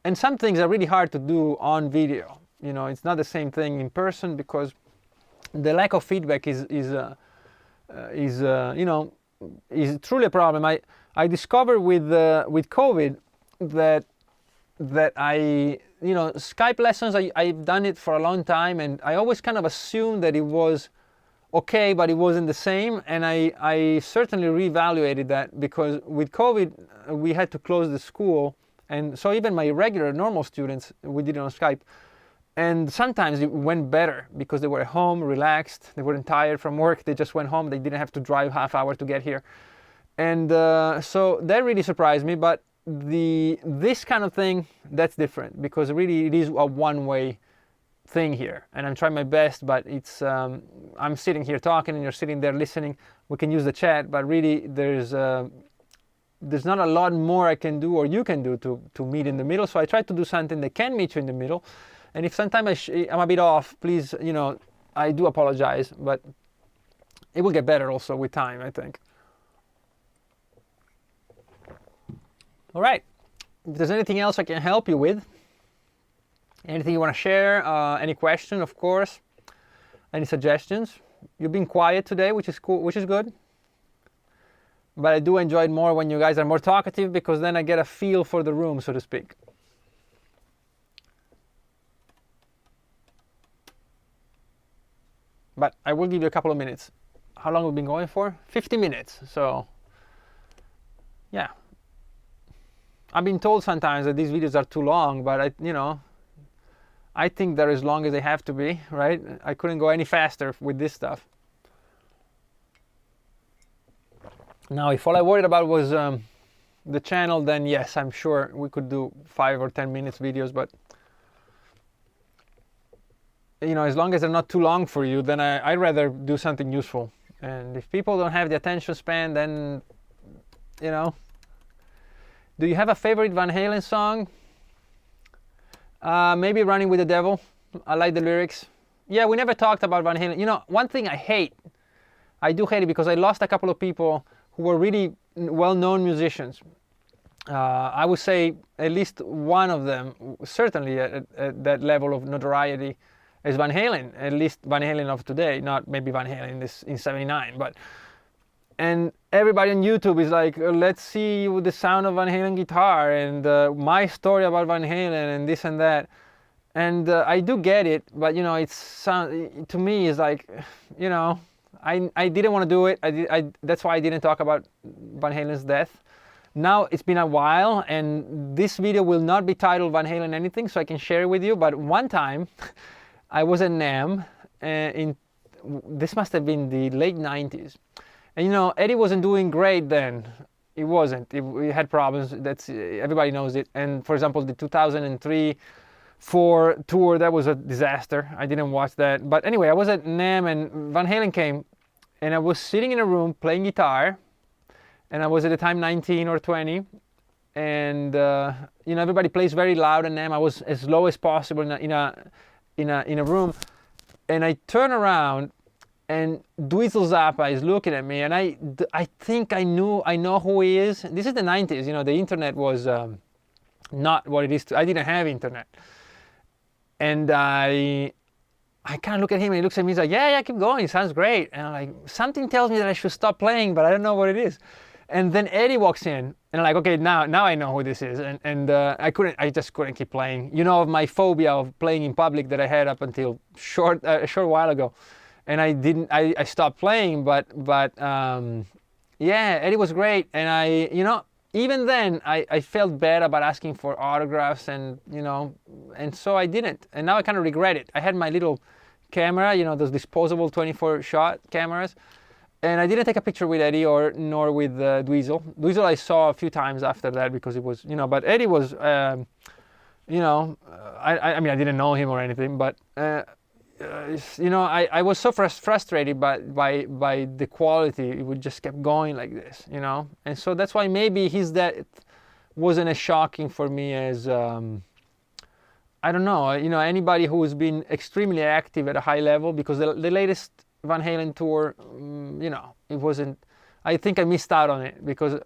And some things are really hard to do on video. You know, it's not the same thing in person, because the lack of feedback is truly a problem. I discovered with COVID that Skype lessons, I've done it for a long time, and I always kind of assumed that it was okay, but it wasn't the same. And I certainly reevaluated that, because with COVID, we had to close the school. And so even my regular, normal students, we did it on Skype. And sometimes it went better because they were at home, relaxed, they weren't tired from work, they just went home, they didn't have to drive half hour to get here. And so that really surprised me. But this kind of thing, that's different, because really it is a one-way thing here, and I'm trying my best, but it's I'm sitting here talking and you're sitting there listening. We can use the chat, but really there's not a lot more I can do or you can do to meet in the middle. So I try to do something that can meet you in the middle, and if sometimes I'm a bit off, please, you know, I do apologize, but it will get better also with time, I think. All right, if there's anything else I can help you with, anything you want to share, any question, of course, any suggestions. You've been quiet today, which is cool, which is good. But I do enjoy it more when you guys are more talkative, because then I get a feel for the room, so to speak. But I will give you a couple of minutes. How long have we been going for? 50 minutes, so yeah. I've been told sometimes that these videos are too long, but I think they're as long as they have to be, right? I couldn't go any faster with this stuff. Now, if all I worried about was the channel, then yes, I'm sure we could do 5 or 10 minutes videos, but as long as they're not too long for you, then I'd rather do something useful. And if people don't have the attention span, then, do you have a favorite Van Halen song? Maybe Running with the Devil. I like the lyrics. Yeah, we never talked about Van Halen. One thing I hate, I do hate it because I lost a couple of people who were really well-known musicians. I would say at least one of them, certainly at that level of notoriety, is Van Halen. At least Van Halen of today, not maybe Van Halen in '79, but. And everybody on YouTube is like, let's see the sound of Van Halen guitar and my story about Van Halen and this and that. And I do get it, but to me it's like, I didn't want to do it. That's why I didn't talk about Van Halen's death. Now it's been a while, and this video will not be titled Van Halen anything, so I can share it with you. But one time, I was at NAMM, this must have been the late 90s. And Eddie wasn't doing great then. He wasn't. He had problems. Everybody knows it. And for example, the 2003-4 tour, that was a disaster. I didn't watch that. But anyway, I was at NAMM and Van Halen came, and I was sitting in a room playing guitar, and I was at the time 19 or 20, and everybody plays very loud at NAMM. I was as low as possible in a room, and I turn around. And Dweezil Zappa is looking at me, and I think I know who he is. This is the 90s, the internet was not what it is. I didn't have internet. And I kind of look at him, and he looks at me, he's like, yeah, keep going, it sounds great. And I'm like, something tells me that I should stop playing, but I don't know what it is. And then Eddie walks in, and I'm like, okay, now I know who this is. And I just couldn't keep playing. Of my phobia of playing in public that I had up until a short while ago. And I stopped playing, but yeah, Eddie was great. And even then I felt bad about asking for autographs, and so I didn't. And now I kind of regret it. I had my little camera, those disposable 24-shot cameras, and I didn't take a picture with Eddie nor with Dweezil. Dweezil I saw a few times after that because it was, but Eddie was, I mean, I didn't know him or anything, but. I was so frustrated by the quality. It would just kept going like this, and so that's why maybe his death wasn't as shocking for me as I don't know, anybody who's been extremely active at a high level, because the latest Van Halen tour, it wasn't. I think I missed out on it because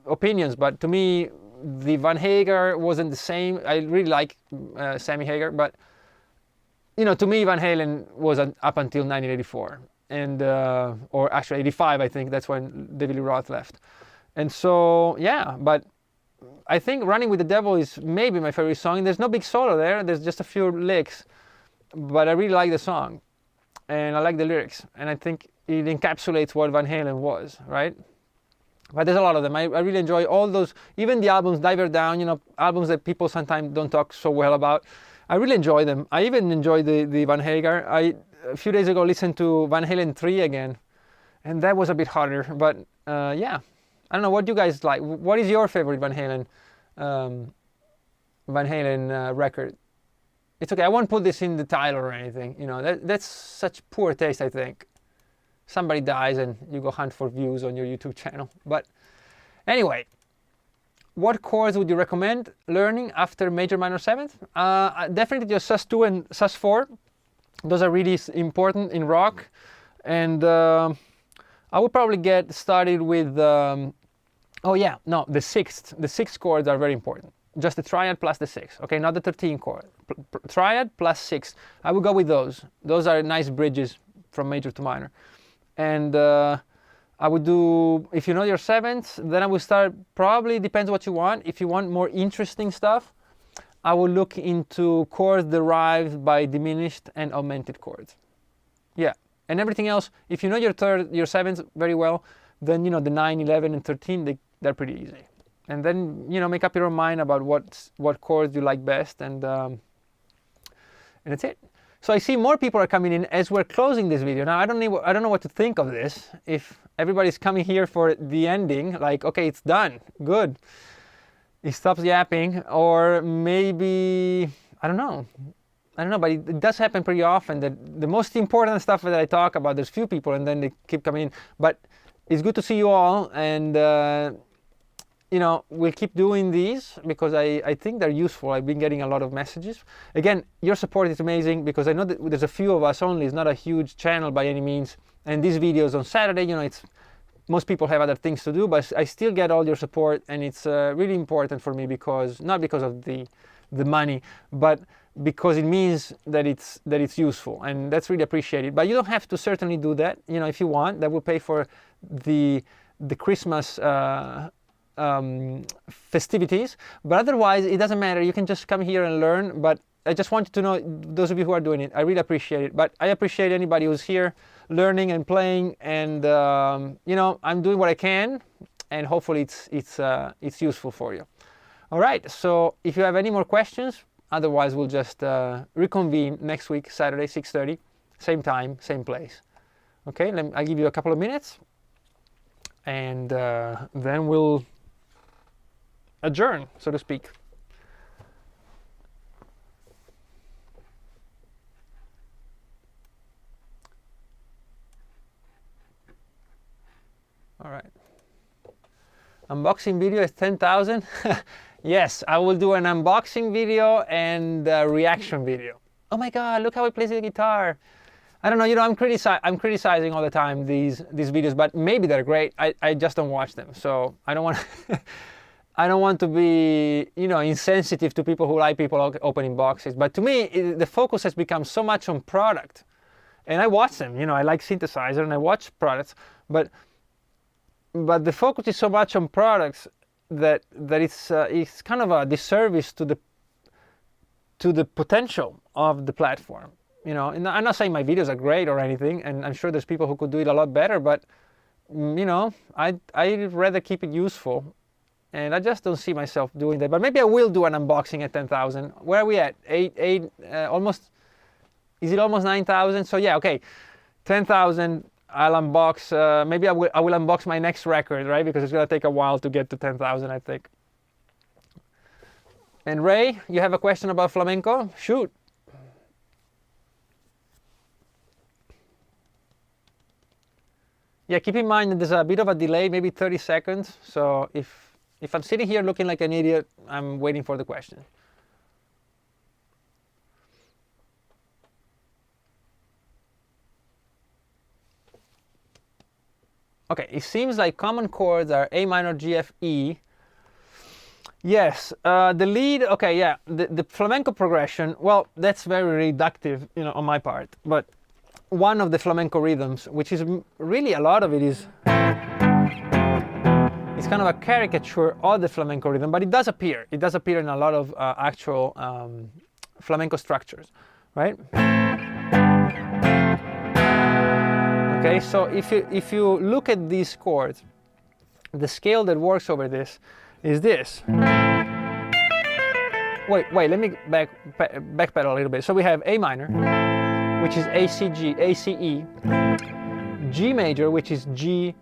opinions, but to me the Van Hagar wasn't the same. I really like Sammy Hagar, but. To me, Van Halen was up until 1984, and or actually 85, I think that's when David Lee Roth left. And so, yeah, but I think Running with the Devil is maybe my favorite song. There's no big solo there. There's just a few licks, but I really like the song, and I like the lyrics, and I think it encapsulates what Van Halen was, right? But there's a lot of them. I really enjoy all those, even the albums, Diver Down, albums that people sometimes don't talk so well about. I really enjoy them. I even enjoy the Van Hagar. A few days ago listened to Van Halen 3 again, and that was a bit harder. But yeah, I don't know what you guys like. What is your favorite Van Halen record? It's okay. I won't put this in the title or anything. You know, that's such poor taste, I think. Somebody dies and you go hunt for views on your YouTube channel. But anyway, what chords would you recommend learning after major minor seventh? Definitely your sus2 and sus4. Those are really important in rock. And I would probably get started with, the sixth. The sixth chords are very important. Just the triad plus the sixth, okay, not the 13 chord. Triad plus six. I would go with those. Those are nice bridges from major to minor. And I would do, if you know your sevenths, then I would start, probably depends what you want. If you want more interesting stuff, I would look into chords derived by diminished and augmented chords. Yeah, and everything else, if you know your sevenths very well, then you know the 9, 11, and 13, they're pretty easy. And then, you know, make up your own mind about what chords you like best, and that's it. So I see more people are coming in as we're closing this video. Now I don't know what to think of this. If everybody's coming here for the ending, like, okay, it's done, good. He stops yapping, or maybe, I don't know, but it does happen pretty often that the most important stuff that I talk about, there's few people and then they keep coming in. But it's good to see you all, and you know, we'll keep doing these because I think they're useful. I've been getting a lot of messages. Again, your support is amazing because I know that there's a few of us only. It's not a huge channel by any means. And these videos on Saturday, you know, most people have other things to do, but I still get all your support, and it's really important for me because, not because of the money, but because it means that it's useful, and that's really appreciated. But you don't have to certainly do that. You know, if you want, that will pay for the Christmas festivities, but otherwise it doesn't matter. You can just come here and learn. But I just wanted to know, those of you who are doing it, I really appreciate it. But I appreciate anybody who's here learning and playing, and you know, I'm doing what I can, and hopefully it's useful for you. All right, so if you have any more questions, otherwise we'll just reconvene next week, Saturday, 6:30, same time, same place. Okay, I'll give you a couple of minutes, and then we'll adjourn, so to speak. All right. Unboxing video is 10,000. Yes, I will do an unboxing video and a reaction video. Oh my God, look how he plays the guitar. I don't know, you know, I'm criticizing all the time these videos, but maybe they're great. I just don't watch them, so I don't want I don't want to be, you know, insensitive to people who like people opening boxes. But to me, the focus has become so much on product, and I watch them. You know, I like synthesizer and I watch products, but the focus is so much on products that it's kind of a disservice to the potential of the platform. You know, and I'm not saying my videos are great or anything, and I'm sure there's people who could do it a lot better, but you know, I'd rather keep it useful. And I just don't see myself doing that. But maybe I will do an unboxing at 10,000. Where are we at? Almost. Is it almost 9,000? So yeah, okay. 10,000. I'll unbox. Maybe I will unbox my next record, right? Because it's gonna take a while to get to 10,000, I think. And Ray, you have a question about flamenco? Shoot. Yeah, keep in mind that there's a bit of a delay, maybe 30 seconds. So if I'm sitting here looking like an idiot, I'm waiting for the question. Okay, it seems like common chords are A minor, G, F, E. Yes, the lead, okay, yeah, the flamenco progression, well, that's very reductive, you know, on my part. But one of the flamenco rhythms, which is really a lot of it is, it's kind of a caricature of the flamenco rhythm, but it does appear. It does appear in a lot of actual flamenco structures, right? Okay, so if you look at these chords, the scale that works over this is this. Wait, let me backpedal a little bit. So we have A minor, which is A, C, G, A, C, E, G major, which is G,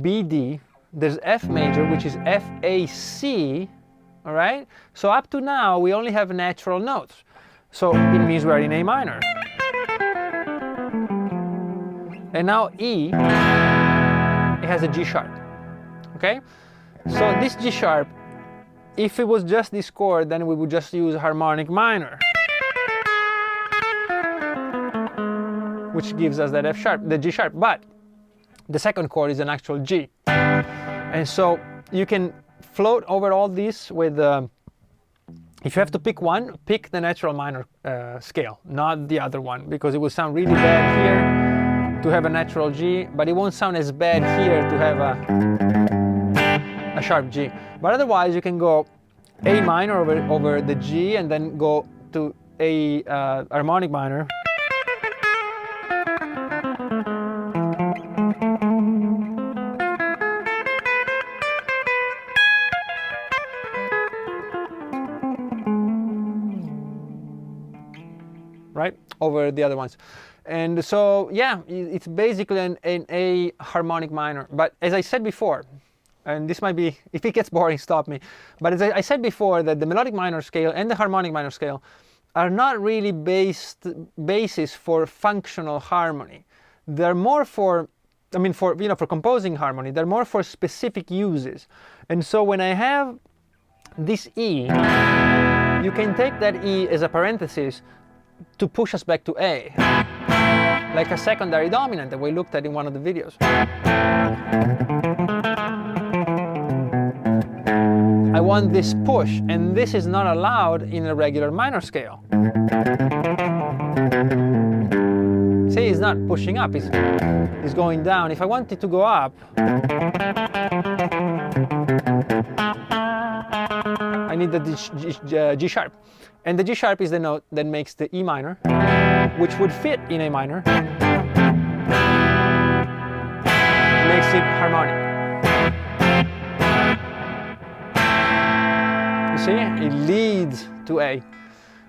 B, D, there's F major, which is F, A, C, all right? So up to now, we only have natural notes. So it means we're in A minor. And now E, it has a G sharp, okay? So this G sharp, if it was just this chord, then we would just use harmonic minor, which gives us that F sharp, the G sharp, but the second chord is an actual G. And so you can float over all this with, if you have to pick one, pick the natural minor scale, not the other one, because it will sound really bad here to have a natural G, but it won't sound as bad here to have a sharp G. But otherwise you can go A minor over the G and then go to A harmonic minor. Right, over the other ones. And so, yeah, it's basically an A harmonic minor. But as I said before, and this might be, if it gets boring, stop me. But as I said before, that the melodic minor scale and the harmonic minor scale are not really basis for functional harmony. They're more for, I mean, for, you know, for composing harmony. They're more for specific uses. And so when I have this E, you can take that E as a parenthesis to push us back to A, like a secondary dominant that we looked at in one of the videos. I want this push, and this is not allowed in a regular minor scale. See, it's not pushing up, it's going down. If I want it to go up, I need the G sharp. And the G sharp is the note that makes the E minor, which would fit in A minor, makes it harmonic. You see, it leads to A.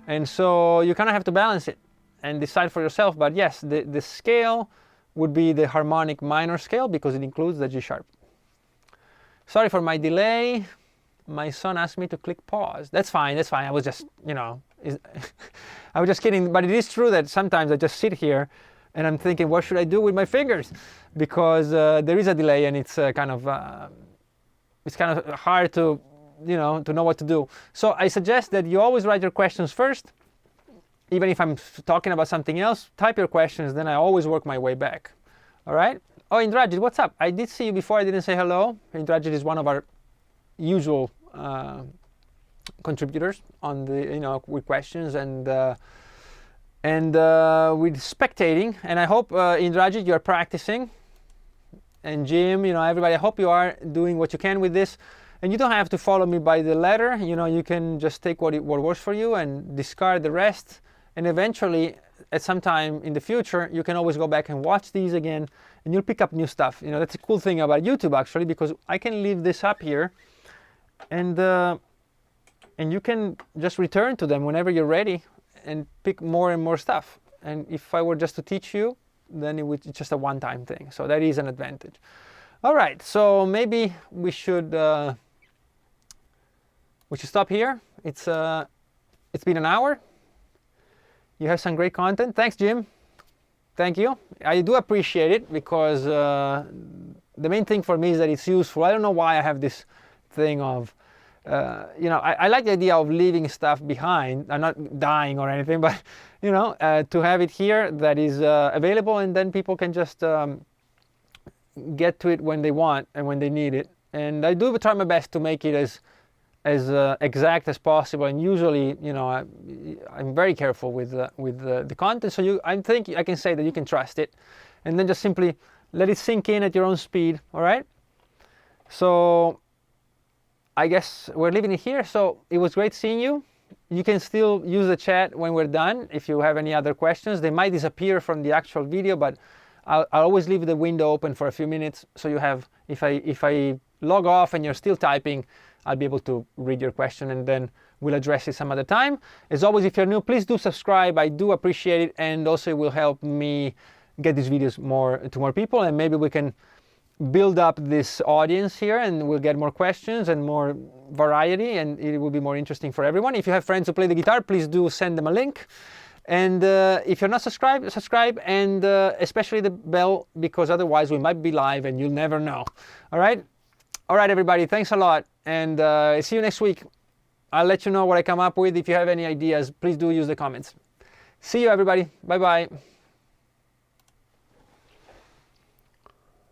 And so you kind of have to balance it and decide for yourself. But yes, the scale would be the harmonic minor scale because it includes the G sharp. Sorry for my delay. My son asked me to click pause. That's fine, that's fine. I was just, you know, I was just kidding. But it is true that sometimes I just sit here and I'm thinking, what should I do with my fingers? Because there is a delay and it's kind of hard to, you know, to know what to do. So I suggest that you always write your questions first. Even if I'm talking about something else, type your questions, then I always work my way back. All right? Oh, Indrajit, what's up? I did see you before, I didn't say hello. Indrajit is one of our usual contributors on the, you know, with questions and with spectating. And I hope Indrajit, you're practicing, and Jim, you know, everybody, I hope you are doing what you can with this. And you don't have to follow me by the letter, you know, you can just take what works for you and discard the rest. And eventually, at some time in the future, you can always go back and watch these again, and you'll pick up new stuff. You know, that's a cool thing about YouTube actually, because I can leave this up here, and you can just return to them whenever you're ready and pick more and more stuff. And if I were just to teach you, then it's just a one-time thing. So that is an advantage. All right, so maybe we should stop here. It's been an hour. You have some great content. Thanks, Jim. Thank you. I do appreciate it because the main thing for me is that it's useful. I don't know why I have this thing of, you know, I like the idea of leaving stuff behind. I'm not dying or anything, but, you know, to have it here that is available, and then people can just get to it when they want and when they need it. And I do try my best to make it as exact as possible. And usually, you know, I'm very careful with the content. So I think I can say that you can trust it, and then just simply let it sink in at your own speed. All right. So I guess we're leaving it here. So it was great seeing you. You can still use the chat when we're done if you have any other questions. They might disappear from the actual video, but I'll always leave the window open for a few minutes. So you have, if I log off and you're still typing, I'll be able to read your question, and then we'll address it some other time. As always, if you're new, please do subscribe. I do appreciate it, and also it will help me get these videos to more people, and maybe we can build up this audience here, and we'll get more questions and more variety, and it will be more interesting for everyone. If you have friends who play the guitar, please do send them a link. And if you're not subscribed, subscribe, and especially the bell, because otherwise we might be live and you'll never know. All right, everybody, thanks a lot, and see you next week. I'll let you know what I come up with. If you have any ideas, please do use the comments. See you, everybody. Bye bye.